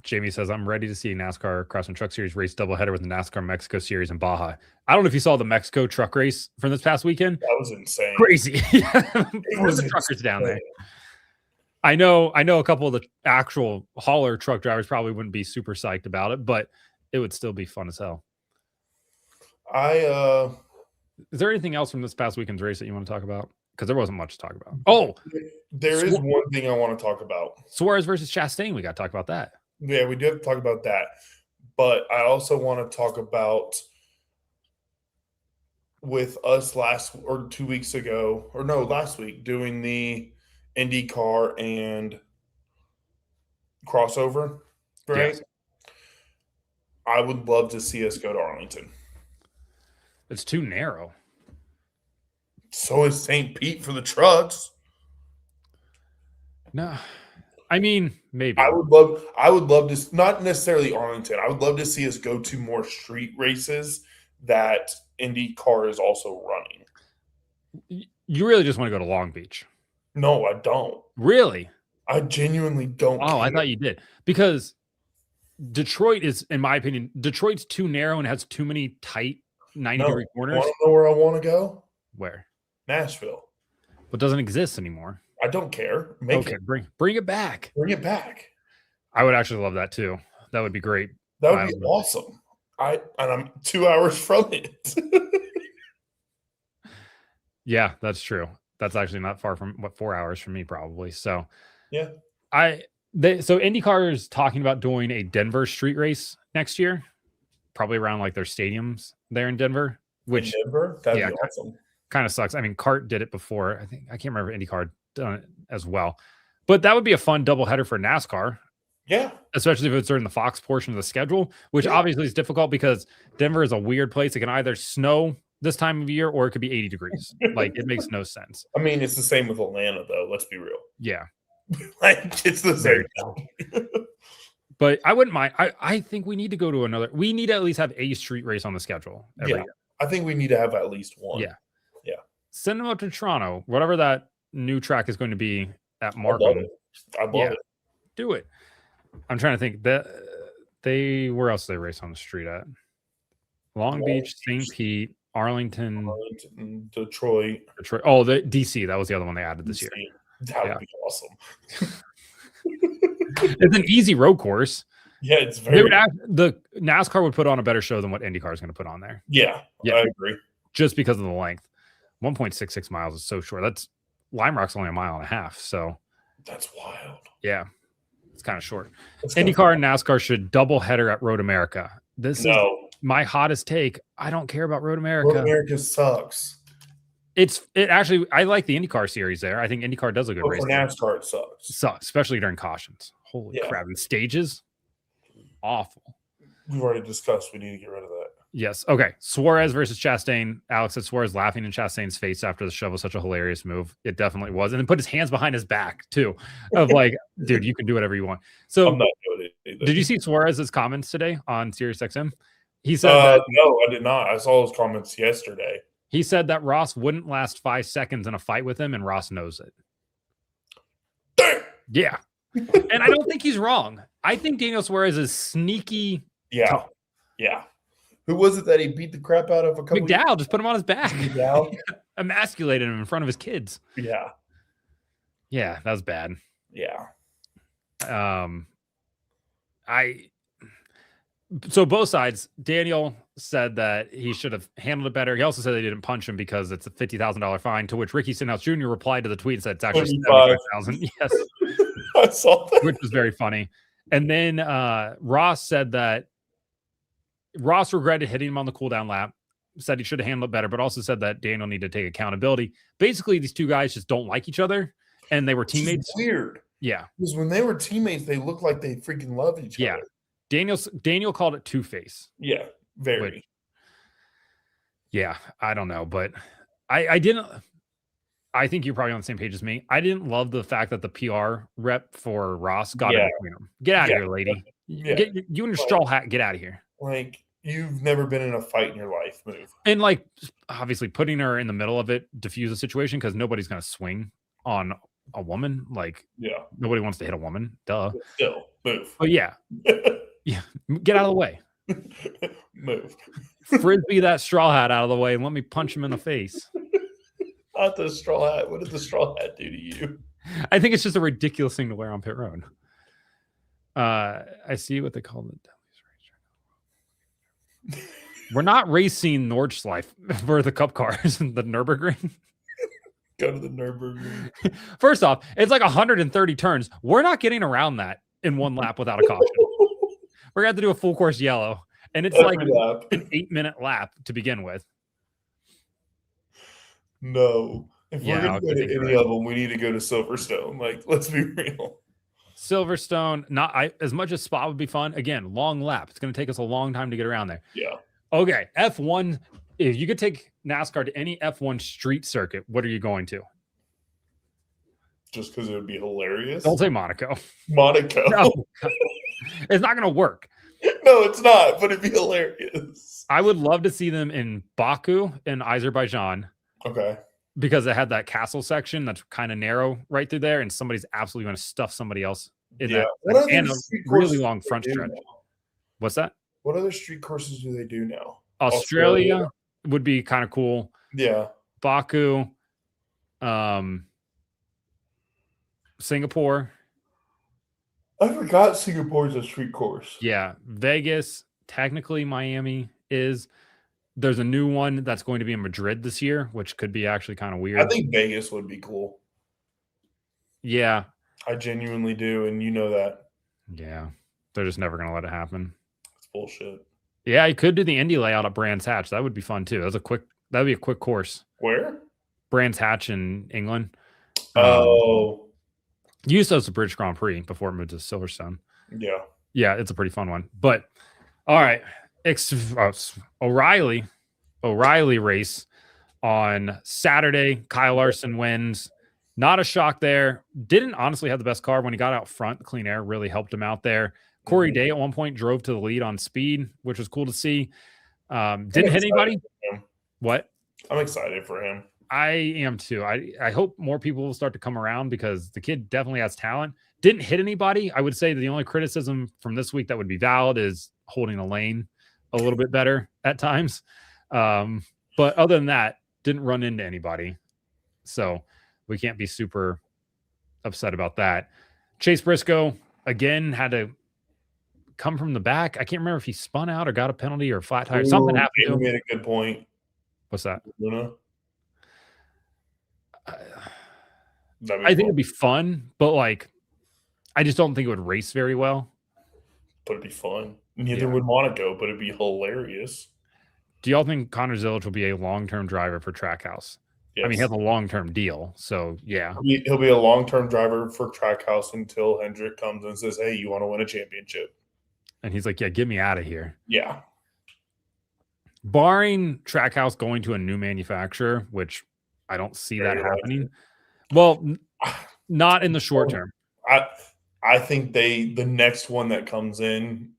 Jamie says, I'm ready to see NASCAR Cross and Truck Series race doubleheader with the NASCAR Mexico Series in Baja. I don't know if you saw the Mexico truck race from this past weekend. That was insane. Crazy. The truckers down there. I know a couple of the actual hauler truck drivers probably wouldn't be super psyched about it, but it would still be fun as hell. Is there anything else from this past weekend's race that you want to talk about? Because there wasn't much to talk about. Oh, there is one thing I want to talk about. Suarez versus Chastain. We got to talk about that. Yeah, we do have to talk about that. But I also want to talk about with us last week doing the IndyCar and crossover, right? Yes. I would love to see us go to Arlington. It's too narrow. So is St. Pete for the trucks. No. I mean, maybe. I would love to, not necessarily Arlington. I would love to see us go to more street races that IndyCar is also running. You really just want to go to Long Beach? No, I don't. Really? I genuinely don't. Oh, I thought you did. Because Detroit is, in my opinion, Detroit's too narrow and has too many tight 90-degree corners. Want to know where I want to go? Where? Nashville. But doesn't exist anymore. I don't care. Bring it back. Bring it back. I would actually love that too. That would be great. That would be awesome. I'm 2 hours from it. Yeah, that's true. That's actually not far from 4 hours from me, probably. So yeah. So IndyCar is talking about doing a Denver street race next year, probably around like their stadiums there in Denver. Which that'd be awesome. Kind of sucks. I mean, CART did it before. I can't remember if IndyCar done it as well, but that would be a fun doubleheader for NASCAR. Yeah, especially if it's during the Fox portion of the schedule, which obviously is difficult because Denver is a weird place. It can either snow this time of year or it could be 80 degrees. Like it makes no sense. I mean, it's the same with Atlanta, though. Let's be real. Yeah, like it's the same. But I wouldn't mind. I think we need to go to another. We need to at least have a street race on the schedule every year. I think we need to have at least one. Yeah. Send them up to Toronto, whatever that new track is going to be at Markham. I love it. Do it. I'm trying to think that where else do they race on the street at? Long Beach, St. Pete, Arlington, Detroit. Oh, the DC. That was the other one they added this year. That would be awesome. It's an easy road course. Yeah, it's very. The NASCAR would put on a better show than what IndyCar is going to put on there. Yeah, I agree. Just because of the length. 1.66 miles is so short. That's Lime Rock's only 1.5 miles. So that's wild. Yeah, it's kind of short. IndyCar and NASCAR should double header at Road America. This is my hottest take. I don't care about Road America. Road America sucks. It actually, I like the IndyCar series there. I think IndyCar does a good race. For NASCAR, it sucks, especially during cautions. Holy crap! And stages, awful. We've already discussed. We need to get rid of that. Yes. Okay. Suarez versus Chastain. Alex said Suarez laughing in Chastain's face after the shove was such a hilarious move. It definitely was. And then put his hands behind his back too. Of like, dude, you can do whatever you want. So I'm not doing it either. Did you see Suarez's comments today on SiriusXM? He said no, I did not. I saw his comments yesterday. He said that Ross wouldn't last 5 seconds in a fight with him, and Ross knows it. Damn. Yeah. And I don't think he's wrong. I think Daniel Suarez is sneaky. Yeah. Tough. Yeah. Who was it that he beat the crap out of a couple McDowell, just put him on his back. McDowell? emasculated him in front of his kids. Yeah. Yeah, that was bad. Yeah. So both sides, Daniel said that he should have handled it better. He also said they didn't punch him because it's a $50,000 fine, to which Ricky Stenhouse Jr. replied to the tweet and said it's actually $75,000. Yes. I saw that. Which was very funny. And then Ross said that Ross regretted hitting him on the cooldown lap, said he should have handled it better, but also said that Daniel needed to take accountability. Basically, these two guys just don't like each other, and they were teammates. Weird. Yeah. Because when they were teammates, they looked like they freaking loved each other. Daniel called it two-face. Yeah, very. I don't know, but I think you're probably on the same page as me. I didn't love the fact that the PR rep for Ross got in between them. Get out of here, lady. You and your straw hat, get out of here. Like, you've never been in a fight in your life. Move. And like, obviously putting her in the middle of it diffuse the situation because nobody's going to swing on a woman. Like, nobody wants to hit a woman. Duh. But still, move. But yeah, get out of the way. Move. Frisbee that straw hat out of the way and let me punch him in the face. Not the straw hat. What did the straw hat do to you? I think it's just a ridiculous thing to wear on pit road. I see what they call it. We're not racing Nordschleife for the Cup cars, the Nürburgring. Go to the Nürburgring. First off, it's like 130 turns. We're not getting around that in one lap without a caution. We're going to have to do a full course yellow. And it's like an 8-minute lap to begin with. No. If we're going to go to any of them, we need to go to Silverstone. Like, let's be real. Silverstone, as much as Spa would be fun. Again, long lap. It's going to take us a long time to get around there. Yeah. Okay, F1. If you could take NASCAR to any F1 street circuit, what are you going to? Just because it would be hilarious. Don't say Monaco. Monaco. No. It's not going to work. No, it's not, but it'd be hilarious. I would love to see them in Baku in Azerbaijan. Okay. Because it had that castle section that's kind of narrow right through there, and somebody's absolutely going to stuff somebody else in that. And a really long front stretch. What's that? What other street courses do they do now? Australia would be kind of cool. Yeah. Baku. Singapore. I forgot Singapore's a street course. Yeah. Vegas. Technically, Miami is. There's a new one that's going to be in Madrid this year, which could be actually kind of weird. I think Vegas would be cool. Yeah. I genuinely do, and you know that. Yeah. They're just never going to let it happen. It's bullshit. Yeah, you could do the Indy layout at Brands Hatch. That would be fun, too. That'd be a quick course. Where? Brands Hatch in England. Used as a British Grand Prix before it moved to Silverstone. Yeah. Yeah, it's a pretty fun one. But, all right. O'Reilly race on Saturday. Kyle Larson wins. Not a shock there. Didn't honestly have the best car when he got out front. Clean air really helped him out there. Corey Day at one point drove to the lead on speed, which was cool to see. Didn't hit anybody. What? I'm excited for him. I am too. I hope more people will start to come around because the kid definitely has talent. Didn't hit anybody. I would say the only criticism from this week that would be valid is holding a lane a little bit better at times. But other than that, didn't run into anybody. So we can't be super upset about that. Chase Briscoe, again, had to come from the back. I can't remember if he spun out or got a penalty or a flat tire. Something happened to him. You made a good point. What's that? Luna? I think it'd be fun, but like, I just don't think it would race very well. But it'd be fun. Neither would Monaco, but it'd be hilarious. Do y'all think Connor Zilic will be a long-term driver for Trackhouse? Yes. I mean, he has a long-term deal, so yeah. He'll be a long-term driver for Trackhouse until Hendrick comes and says, hey, you want to win a championship? And he's like, yeah, get me out of here. Yeah. Barring Trackhouse going to a new manufacturer, which I don't see that happening. Well, not in the short term. I think the next one that comes in,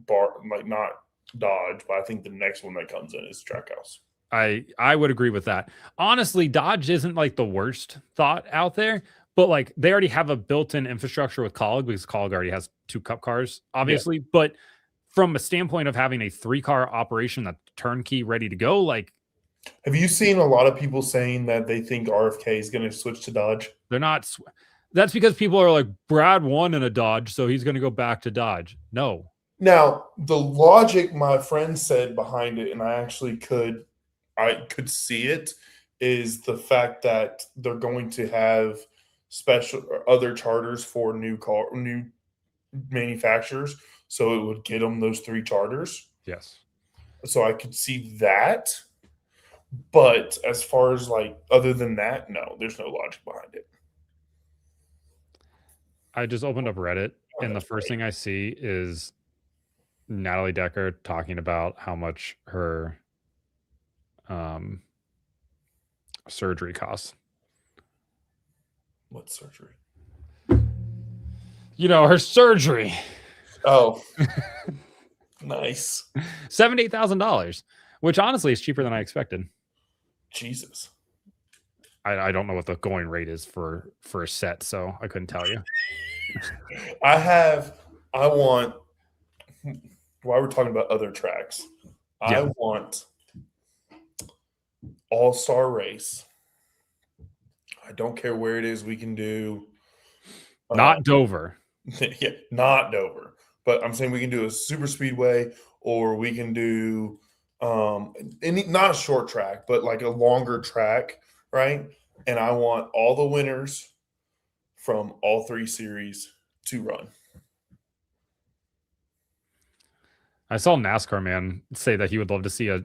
not Dodge, but I think the next one that comes in is Trackhouse. I would agree with that. Honestly, Dodge isn't like the worst thought out there, but like they already have a built-in infrastructure with Kaulig because Kaulig already has 2 Cup cars, obviously. Yeah. But from a standpoint of having a 3-car operation that's turnkey ready to go, like Have you seen a lot of people saying that they think RFK is going to switch to Dodge? They're not. That's because people are like, Brad won in a Dodge, so he's going to go back to Dodge. No. Now, the logic my friend said behind it, and I could see it, is the fact that they're going to have special or other charters for new manufacturers, so it would get them those 3 charters. Yes. So I could see that. But as far as like other than that, no, there's no logic behind it. I just opened up Reddit, and the first thing I see is Natalie Decker talking about how much her surgery costs. What surgery? Her surgery. Oh, nice. $78,000, which honestly is cheaper than I expected. Jesus. I don't know what the going rate is for a set, so I couldn't tell you. While we're talking about other tracks, Yeah. I want All-Star Race. I don't care where it is. We can do not Dover. Yeah, not Dover. But I'm saying we can do a super speedway, or we can do not a short track, but like a longer track, right? And I want all the winners from all 3 series to run. I saw NASCAR man say that he would love to see a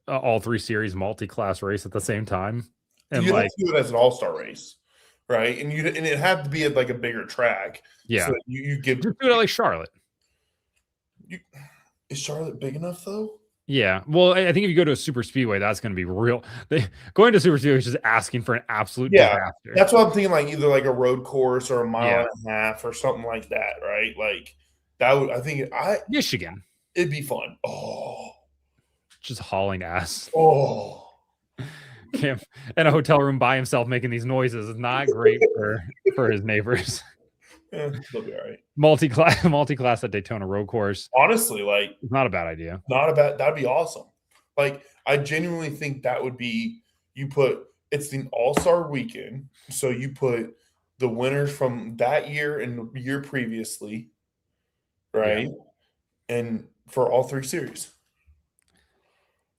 all 3 series multi-class race at the same time. And you have to do it as an all-star race, right? And it had to be at like a bigger track. Yeah. So you give just do it like Charlotte. Is Charlotte big enough though? Yeah. Well, I think if you go to a super speedway, that's going to be real. Going to super speedway is just asking for an absolute disaster. That's what I'm thinking, like either like a road course or a mile and a half or something like that, right? Like that would, Michigan. It'd be fun. Oh. Just hauling ass. Oh. In a hotel room by himself making these noises is not great for his neighbors. Yeah, they'll be all right. Multi-class at Daytona road course. Honestly, like it's not a bad idea. That'd be awesome. Like I genuinely think that would be. It's the All-Star weekend, so you put the winners from that year and the year previously, right? Yeah. And for all 3 series.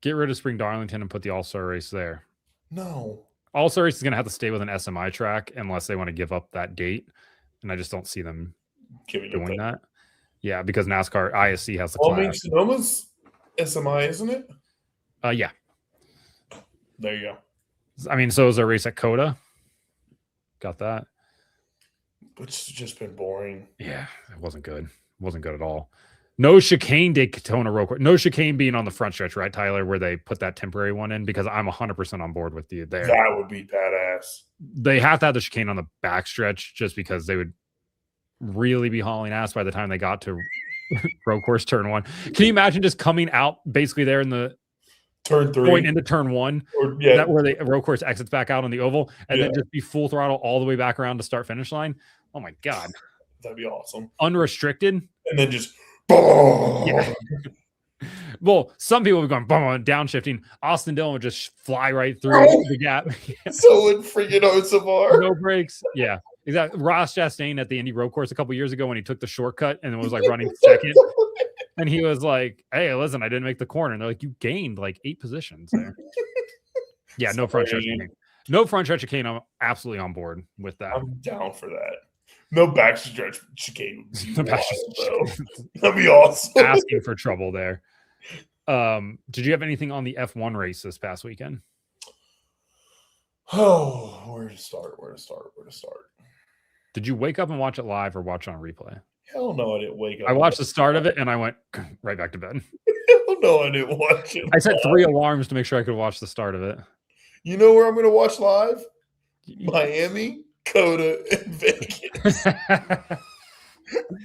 Get rid of Spring Darlington and put the All-Star race there. No. All-Star race is going to have to stay with an SMI track unless they want to give up that date. And I just don't see them doing that. Yeah, because NASCAR ISC has the class. Sonoma's SMI, isn't it? Yeah. There you go. I mean, so is a race at Coda. Got that. Which has just been boring. Yeah, it wasn't good. It wasn't good at all. No chicane Daytona road course. No chicane being on the front stretch, right, Tyler, where they put that temporary one in, because I'm 100% on board with you there. That would be badass. They have to have the chicane on the back stretch just because they would really be hauling ass by the time they got to road course turn 1. Can you imagine just coming out basically there in the turn 3 going into turn 1, that where the road course exits back out on the oval, and then just be full throttle all the way back around to start finish line? Oh my God. That'd be awesome. Unrestricted. And then just yeah. Well, some people would be going downshifting. Austin Dillon would just fly right through the gap. So it freaking Osavar. No brakes. Yeah, exactly. Ross Chastain at the Indy road course a couple years ago when he took the shortcut and was like running second. And he was like, hey, listen, I didn't make the corner. And they're like, you gained like 8 positions there. Yeah, no front stretch chicane. No front stretch chicane. I'm absolutely on board with that. I'm down for that. No backstretch chicane. That'd be awesome. Asking for trouble there. Did you have anything on the F1 race this past weekend? Oh, where to start? Did you wake up and watch it live or watch it on replay? Hell no, I didn't wake up. I watched the start of it and I went right back to bed. Hell no, I didn't watch it. I set 3 alarms to make sure I could watch the start of it. You know where I'm going to watch live? Miami, Coda, and Vegas.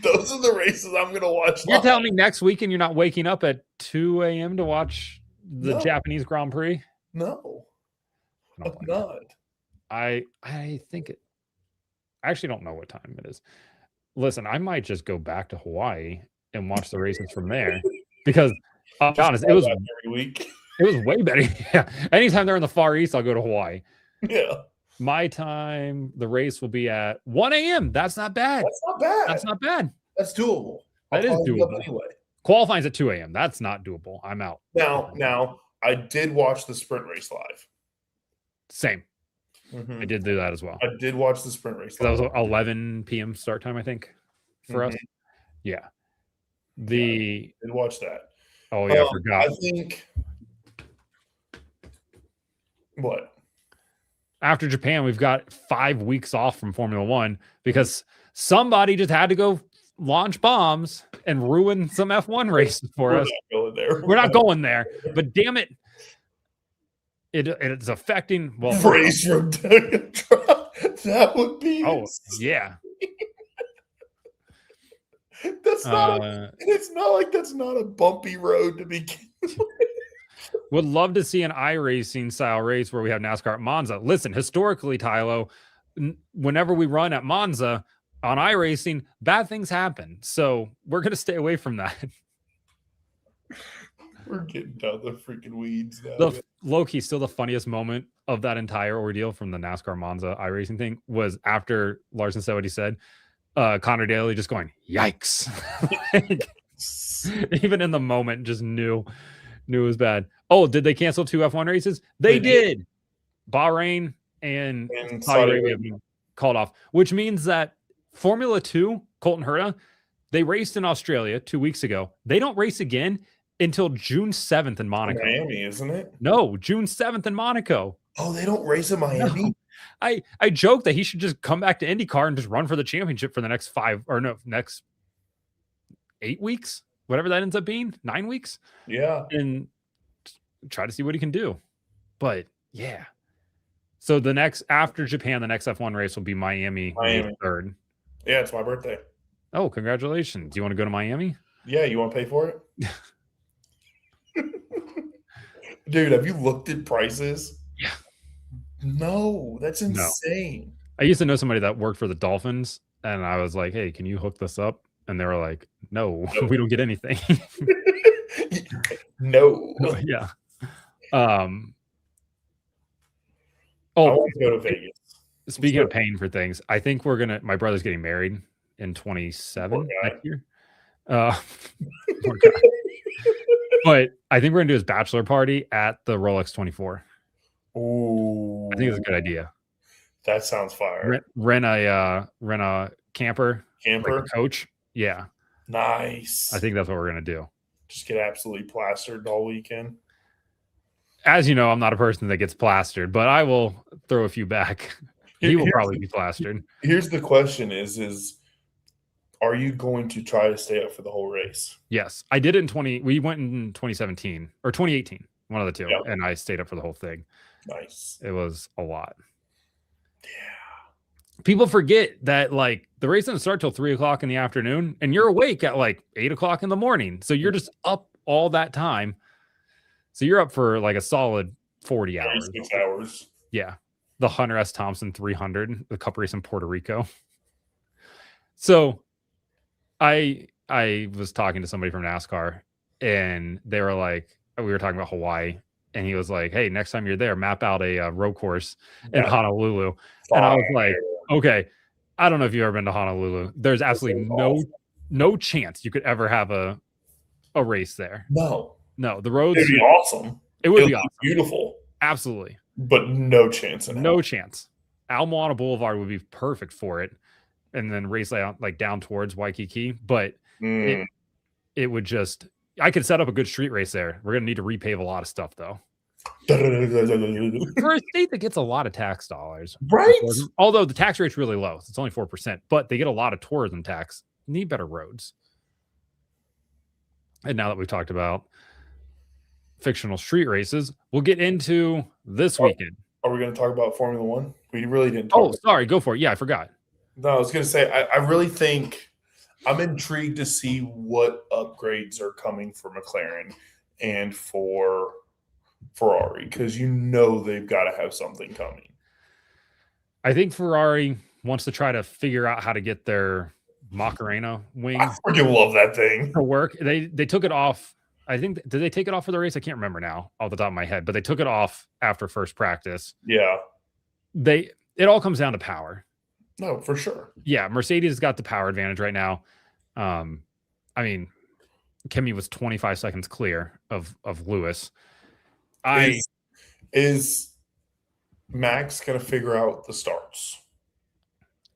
Those are the races I'm going to watch live. You're telling me next weekend you're not waking up at 2 a.m. to watch the Japanese Grand Prix? No, I'm not. I think it. I actually don't know what time it is. Listen, I might just go back to Hawaii and watch the races from there because, I'll be honest, it was every week. It was way better. Yeah. Anytime they're in the Far East, I'll go to Hawaii. Yeah. My time, the race will be at 1 a.m. That's not bad. That's not bad. That's not bad. That's doable. That is doable. Anyway. Qualifying's at 2 a.m. That's not doable. I'm out. Now, I did watch the sprint race live. Same. I did do that as well. I did watch the sprint race That live. was 11 p.m. start time, I think, for us. Yeah. I did watch that. Oh, yeah, I forgot. I think what? After Japan, we've got 5 weeks off from Formula One because somebody just had to go launch bombs and ruin some F1 races for us. We're not going there, but damn it. It's affecting race from that would be yeah. That's not it's not like that's not a bumpy road to begin with. Would love to see an iRacing style race where we have NASCAR at Monza. Listen, historically, Tylo, whenever we run at Monza on iRacing, bad things happen. So we're going to stay away from that. We're getting down the freaking weeds now. Low-key, still the funniest moment of that entire ordeal from the NASCAR Monza iRacing thing was after Larson said what he said, Connor Daly just going, yikes. Even in the moment, just knew it was bad. Oh, did they cancel 2 F1 races? They did. Bahrain and Saudi Arabia have been called off, which means that Formula 2, Colton Herta, they raced in Australia 2 weeks ago. They don't race again until June 7th in Monaco. Miami, isn't it? No, June 7th in Monaco. Oh, they don't race in Miami? No. I joke that he should just come back to IndyCar and just run for the championship for the next next 8 weeks, whatever that ends up being, 9 weeks. Yeah. And try to see what he can do. But yeah. So after Japan, the next F1 race will be Miami. May 3rd. Yeah, it's my birthday. Oh, congratulations. Do you want to go to Miami? Yeah, you want to pay for it? Dude, have you looked at prices? Yeah. No, that's insane. No. I used to know somebody that worked for the Dolphins, and I was like, hey, can you hook this up? And they were like, no. We don't get anything. No. Yeah. I want to go to Vegas. Speaking of paying for things, I think my brother's getting married in 27 next year. But I think we're gonna do his bachelor party at the Rolex 24. Ooh, I think it's a good idea. That sounds fire. Rent a camper, like a coach. Yeah, nice. I think that's what we're gonna do. Just get absolutely plastered all weekend. As you know, I'm not a person that gets plastered, but I will throw a few back. He will probably be plastered. Here's the question: is are you going to try to stay up for the whole race? Yes, I did it we went in 2017 or 2018, one of the two, and I stayed up for the whole thing. Nice. It was a lot. Yeah. People forget that like the race doesn't start till 3 o'clock in the afternoon, and you're awake at like 8 o'clock in the morning. So you're just up all that time. So you're up for like a solid 40 hours. 6 hours. Yeah. The Hunter S. Thompson 300, the Cup race in Puerto Rico. So I was talking to somebody from NASCAR, and they were like, we were talking about Hawaii, and he was like, hey, next time you're there, map out a road course in Honolulu. And I was like, okay, I don't know if you've ever been to Honolulu. There's absolutely no chance you could ever have a race there. No, the roads would be awesome. It would be awesome. Beautiful. Absolutely. But no chance. No chance. Al Moana Boulevard would be perfect for it. And then race out like down towards Waikiki. But it would just, I could set up a good street race there. We're going to need to repave a lot of stuff though. For a state that gets a lot of tax dollars. Right. Although the tax rate's really low. It's only 4%, but they get a lot of tourism tax. Need better roads. And now that we've talked about fictional street races, we'll get into this weekend. Are we going to talk about Formula One? We really didn't talk. Oh, sorry. Go for it. Yeah, I forgot. No, I was going to say, I really think I'm intrigued to see what upgrades are coming for McLaren and for Ferrari, because they've got to have something coming. I think Ferrari wants to try to figure out how to get their Macarena wing. I freaking love that thing to work. They took it off I think did they take it off for the race? I can't remember now off the top of my head, but they took it off after first practice. Yeah. It all comes down to power. No, for sure. Yeah, Mercedes has got the power advantage right now. I mean, Kimi was 25 seconds clear of Lewis. Is Max gonna figure out the starts?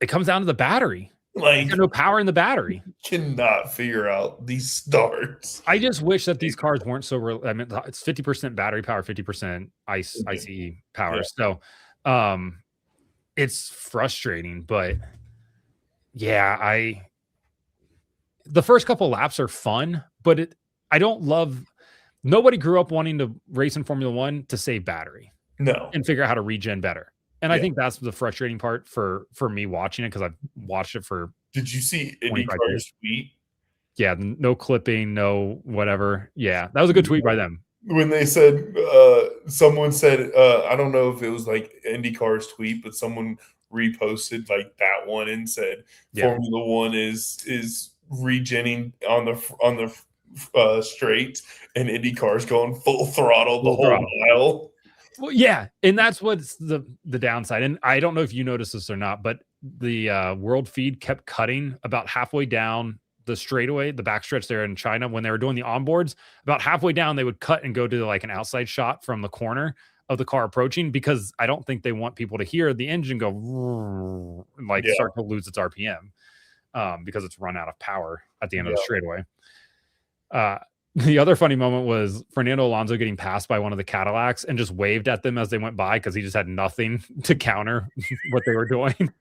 It comes down to the battery. Like, There's no power in the battery. Cannot figure out these starts. I just wish that these cars weren't so. I mean, it's 50% battery power, 50% ICE power. Yeah. So, it's frustrating, but yeah, the first couple laps are fun, but I don't love. Nobody grew up wanting to race in Formula One to save battery. No. And figure out how to regen better. And I think that's the frustrating part for me watching it, because I've watched it for. Did you see IndyCar's tweet? Yeah, no clipping, no whatever. Yeah, that was a good tweet by them. When they said, someone said, I don't know if it was like IndyCar's tweet, but someone reposted like that one and said Formula One is regenning on the straight, and IndyCar's going full throttle the whole mile. Well, yeah, and that's what's the downside. And I don't know if you noticed this or not, but the world feed kept cutting about halfway down the straightaway, the backstretch there in China, when they were doing the onboards. About halfway down, they would cut and go to like an outside shot from the corner of the car approaching, because I don't think they want people to hear the engine go like start to lose its RPM, because it's run out of power at the end of the straightaway. The other funny moment was Fernando Alonso getting passed by one of the Cadillacs and just waved at them as they went by, because he just had nothing to counter what they were doing.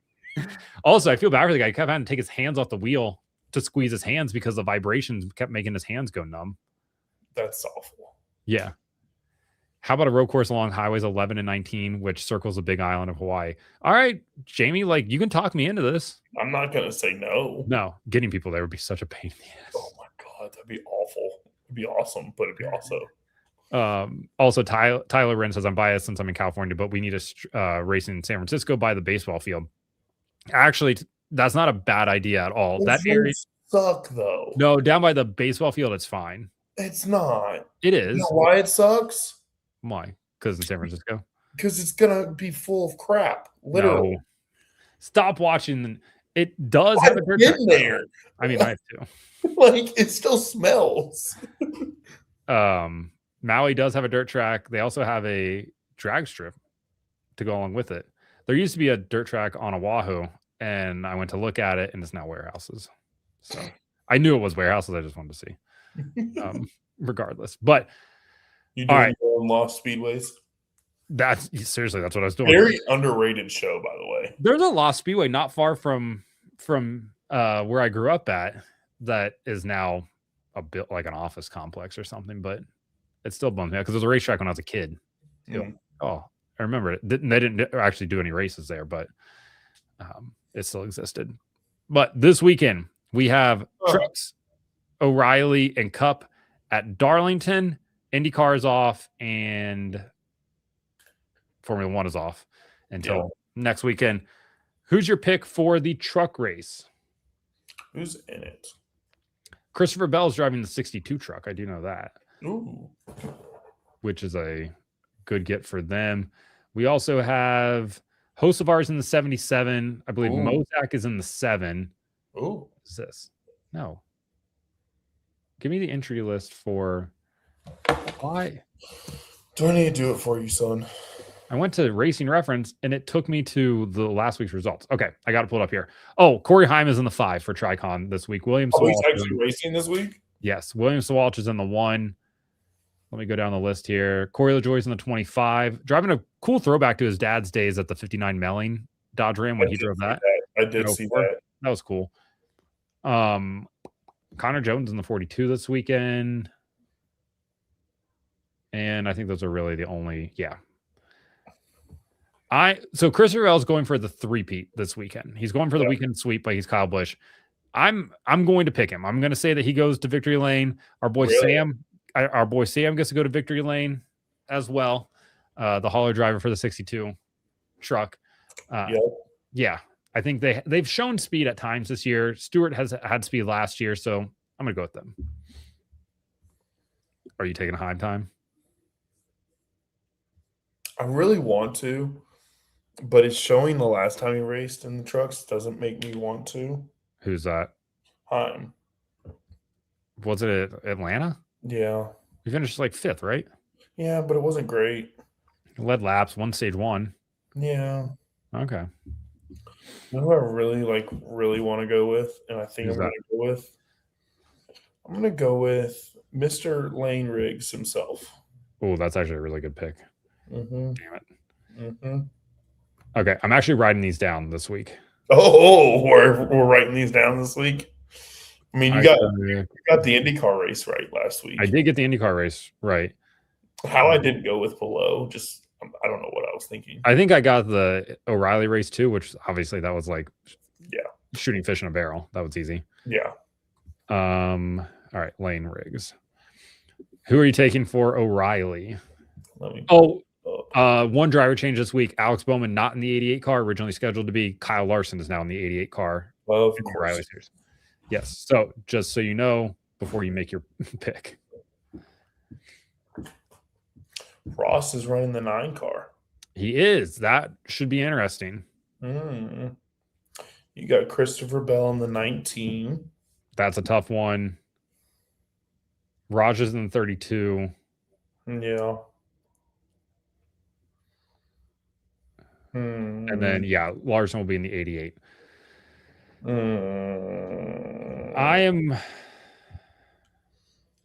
Also, I feel bad for the guy. He kept having to take his hands off the wheel to squeeze his hands because the vibrations kept making his hands go numb. That's awful. Yeah. How about a road course along highways 11 and 19, which circles the big island of Hawaii? All right, Jamie, like, you can talk me into this. I'm not going to say no. No, getting people there would be such a pain in the ass. Oh my God, that'd be awful. It'd be awesome, but it'd be also. Also, Tyler Wren says, I'm biased since I'm in California, but we need a race in San Francisco by the baseball field. Actually, that's not a bad idea at all. That area suck though. No, down by the baseball field, it's fine. It's not. It is. You know why it sucks? Why? Because in San Francisco? Because it's gonna be full of crap. Literally. No. Stop watching. It does have a dirt track there. I mean, I have to. Like, it still smells. Maui does have a dirt track. They also have a drag strip to go along with it. There used to be a dirt track on Oahu, and I went to look at it, and it's now warehouses. So I knew it was warehouses. I just wanted to see. Regardless, but you doing your own Lost Speedways? That's seriously, that's what I was doing. Very underrated show, by the way. There's a Lost Speedway not far from where I grew up at that is now a bit like an office complex or something, but it still bums me out because there was a racetrack when I was a kid. Oh, I remember it. They didn't actually do any races there, but it still existed. But this weekend we have Trucks, O'Reilly, and Cup at Darlington. IndyCar is off, and Formula One is off until next weekend. Who's your pick for the truck race? Who's in it? Christopher Bell's driving the 62 truck. I do know that. Ooh. Which is a good get for them. We also have Hocevar's in the 77. I believe Mozak is in the 7. Ooh. What is this? No. Give me the entry list for why. Do I need to do it for you, son? I went to Racing Reference, and it took me to the last week's results. Okay, I got to pull it up here. Oh, Corey Heim is in the 5 for Tricon this week. William Sawalch he's actually racing this week? Yes, William Sawalch is in the 1. Let me go down the list here. Corey LaJoie's in the 25. Driving a cool throwback to his dad's days at the 59 Melling Dodge Ram when he drove that. I did see that. That was cool. Connor Jones in the 42 this weekend. And I think those are really the only, So Chris Rivell's going for the 3-peat this weekend. He's going for the weekend sweep, but he's Kyle Busch. I'm going to pick him. I'm going to say that he goes to victory lane. Our boy Sam gets to go to victory lane as well. The hauler driver for the 62 truck. Yeah, I think they've shown speed at times this year. Stewart has had speed last year, so I'm going to go with them. Are you taking Heim time? I really want to, but it's showing the last time he raced in the trucks doesn't make me want to. Who's that? Heim. Was it at Atlanta? Yeah. He finished like 5th, right? Yeah, but it wasn't great. Led laps, won stage 1. Yeah. Okay. You know who I really want to go with, and I think Who's I'm going to go with Mr. Lane Riggs himself. Oh, that's actually a really good pick. Mm-hmm. Damn it. Mm-hmm. Okay, I'm actually writing these down this week. Oh, we're writing these down this week. I mean, you got the IndyCar race right last week. I did get the IndyCar race right. How I didn't go with below, just I don't know what I was thinking. I think I got the O'Reilly race too, which obviously that was like, yeah, shooting fish in a barrel. That was easy. Yeah. All right, Lane Riggs. Who are you taking for O'Reilly? One driver change this week. Alex Bowman not in the 88 car, originally scheduled to be. Kyle Larson is now in the 88 car. Of course. Yes. So just so you know, before you make your pick. Ross is running the 9 car. He is. That should be interesting. You got Christopher Bell in the 19. That's a tough one. Raj is in the 32. Yeah. And then, Larson will be in the 88. I am.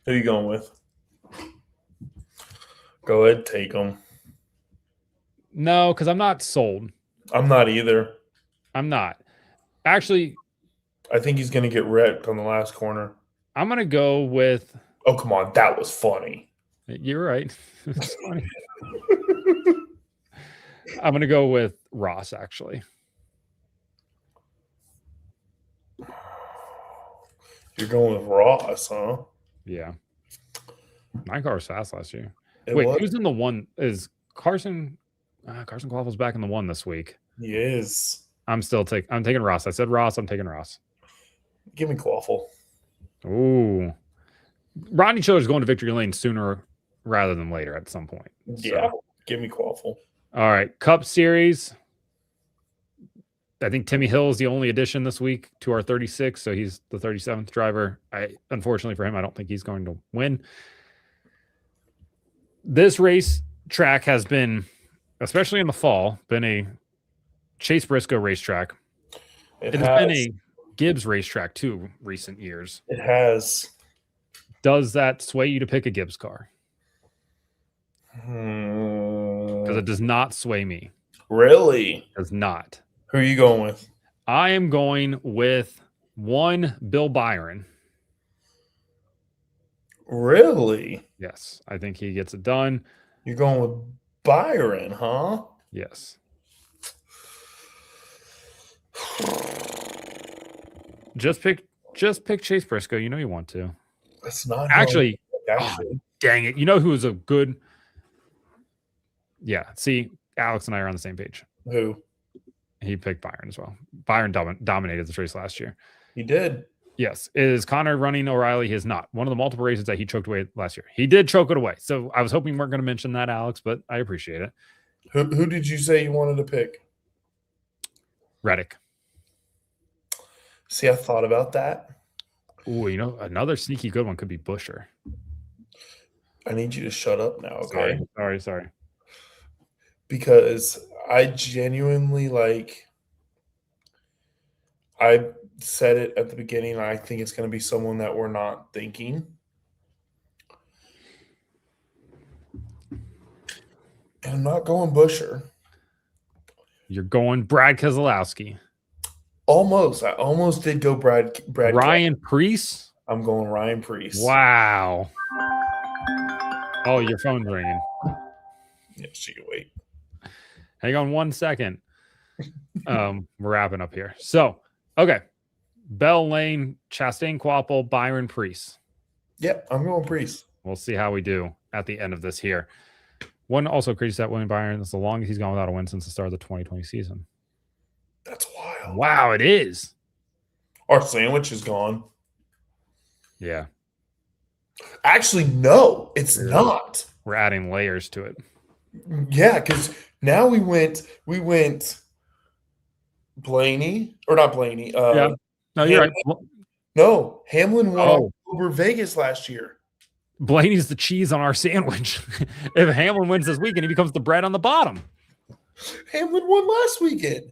Who are you going with? Go ahead, take him. No, because I'm not sold. I'm not either. I'm not. Actually, I think he's going to get wrecked on the last corner. I'm going to go with. Oh, come on. That was funny. You're right. It's funny. I'm going to go with Ross, actually. You're going with Ross, huh? Yeah. 9 car was fast last year. Wait, who's in the 1? Is Carson? Carson Quaffle's back in the 1 this week. He is. I'm taking Ross. I said Ross. I'm taking Ross. Give me Quaffle. Ooh. Rodney Chiller's going to victory lane sooner rather than later at some point. Yeah. So. Give me Quaffle. All right. Cup Series. I think Timmy Hill is the only addition this week to our 36, so he's the 37th driver. Unfortunately for him, I don't think he's going to win. This race track has been, especially in the fall, been a Chase Briscoe racetrack. It has been a Gibbs racetrack too recent years. It has. Does that sway you to pick a Gibbs car? Because it does not sway me. Really? It does not. Who are you going with? I am going with Bill Byron. Really? Yes. I think he gets it done. You're going with Byron, huh? Yes. Just pick Chase Briscoe. You know you want to. That's not actually. Dang it! You know who is a good? Yeah. See, Alex and I are on the same page. Who? He picked Byron as well. Byron dominated this race last year. He did. Yes. Is Connor running O'Reilly? He is not. One of the multiple races that he choked away last year. He did choke it away. So I was hoping you weren't going to mention that, Alex, but I appreciate it. Who did you say you wanted to pick? Reddick. See, I thought about that. Ooh, another sneaky good one could be Buescher. I need you to shut up now, okay? Sorry. Because I genuinely I said it at the beginning. I think it's going to be someone that we're not thinking. And I'm not going Buescher. You're going Brad Keselowski. Almost. I almost did go Brad Ryan Preece? I'm going Ryan Preece. Wow. Oh, your phone's ringing. Yes, you can wait. Hang on 1 second. We're wrapping up here. So, okay. Bell, Lane, Chastain, Quapple, Byron, Preece. Yep, I'm going Preece. We'll see how we do at the end of this here. One also crazy stat, William Byron. That's the longest he's gone without a win since the start of the 2020 season. That's wild. Wow, it is. Our sandwich is gone. Yeah. Actually, no, it's not. We're adding layers to it. Yeah, because now we went Blaney, or not Blaney. Yeah. No, you're right. No, Hamlin won Oh. October Vegas last year. Blaney's the cheese on our sandwich. If Hamlin wins this weekend, he becomes the bread on the bottom. Hamlin won last weekend.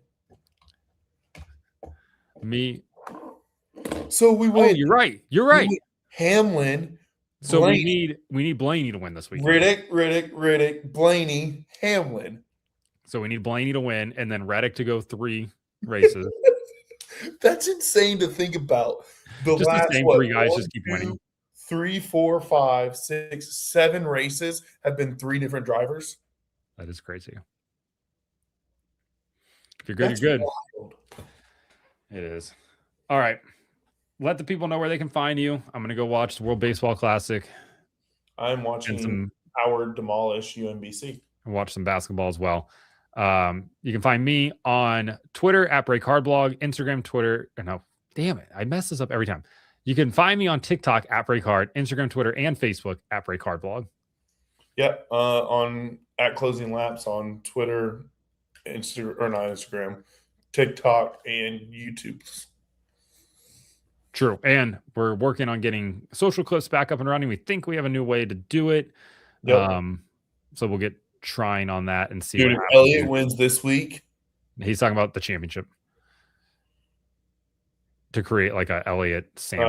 So we went. Oh, you're right. You're right. Hamlin. So Blaney, we need Blaney to win this weekend. Riddick, Blaney, Hamlin. So we need Blaney to win, and then Reddick to go 3 races. That's insane to think about. The same 3 guys just keep winning. 3, 4, 5, 6, 7 races have been 3 different drivers. That is crazy. If you're good, you're good. Wild. It is. All right. Let the people know where they can find you. I'm going to go watch the World Baseball Classic. I'm watching Howard demolish UMBC. And watch some basketball as well. You can find me on Twitter at BreakHardBlog, Instagram, Twitter. No, damn it. I mess this up every time. You can find me on TikTok at BreakHard, Instagram, Twitter, and Facebook at BreakHardBlog. Yep. On at Closing Laps on Twitter, Instagram, TikTok, and YouTube. True. And we're working on getting social clips back up and running. We think we have a new way to do it. Yep. So we'll get trying on that and see. Dude, if Elliott wins this week. He's talking about the championship. To create like a Elliott sandwich.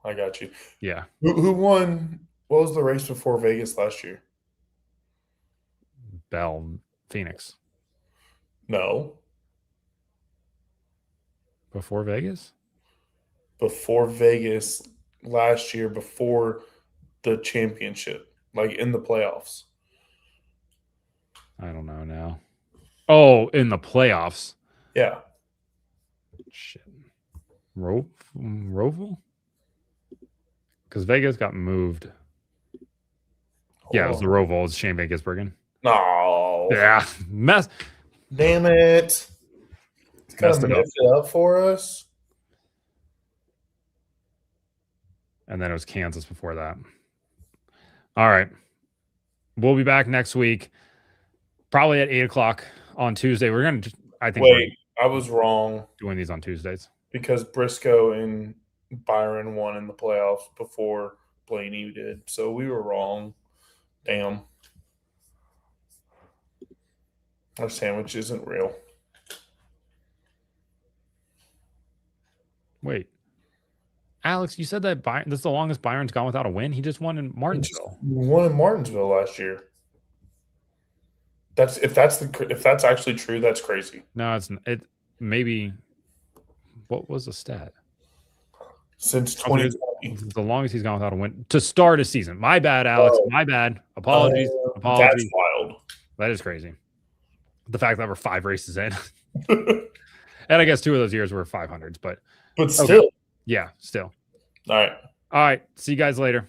I got you. Yeah. Who won? What was the race before Vegas last year? Phoenix. No. Before Vegas? Before Vegas last year, before the championship, like in the playoffs. I don't know now. Oh, in the playoffs. Yeah. Shit. Roval? Because Vegas got moved. Yeah, it was the Roval. It was Shane Van Gisbergen. No. Yeah. Mess. Damn it. It's kind of messed it up for us. And then it was Kansas before that. All right. We'll be back next week. Probably at 8 o'clock on Tuesday. We're going to, I think. Wait, I was wrong. Doing these on Tuesdays. Because Briscoe and Byron won in the playoffs before Blaney did. So we were wrong. Damn. Our sandwich isn't real. Wait. Alex, you said that this is the longest Byron's gone without a win. He just won in Martinsville. He won in Martinsville last year. If that's actually true, that's crazy. No, it maybe. What was the stat? Since 2020. The longest he's gone without a win to start a season. My bad, Alex. My bad. Apologies. That's wild. That is crazy. The fact that we're 5 races in. And I guess 2 of those years were 500s, but still. Yeah, still. All right. All right. See you guys later.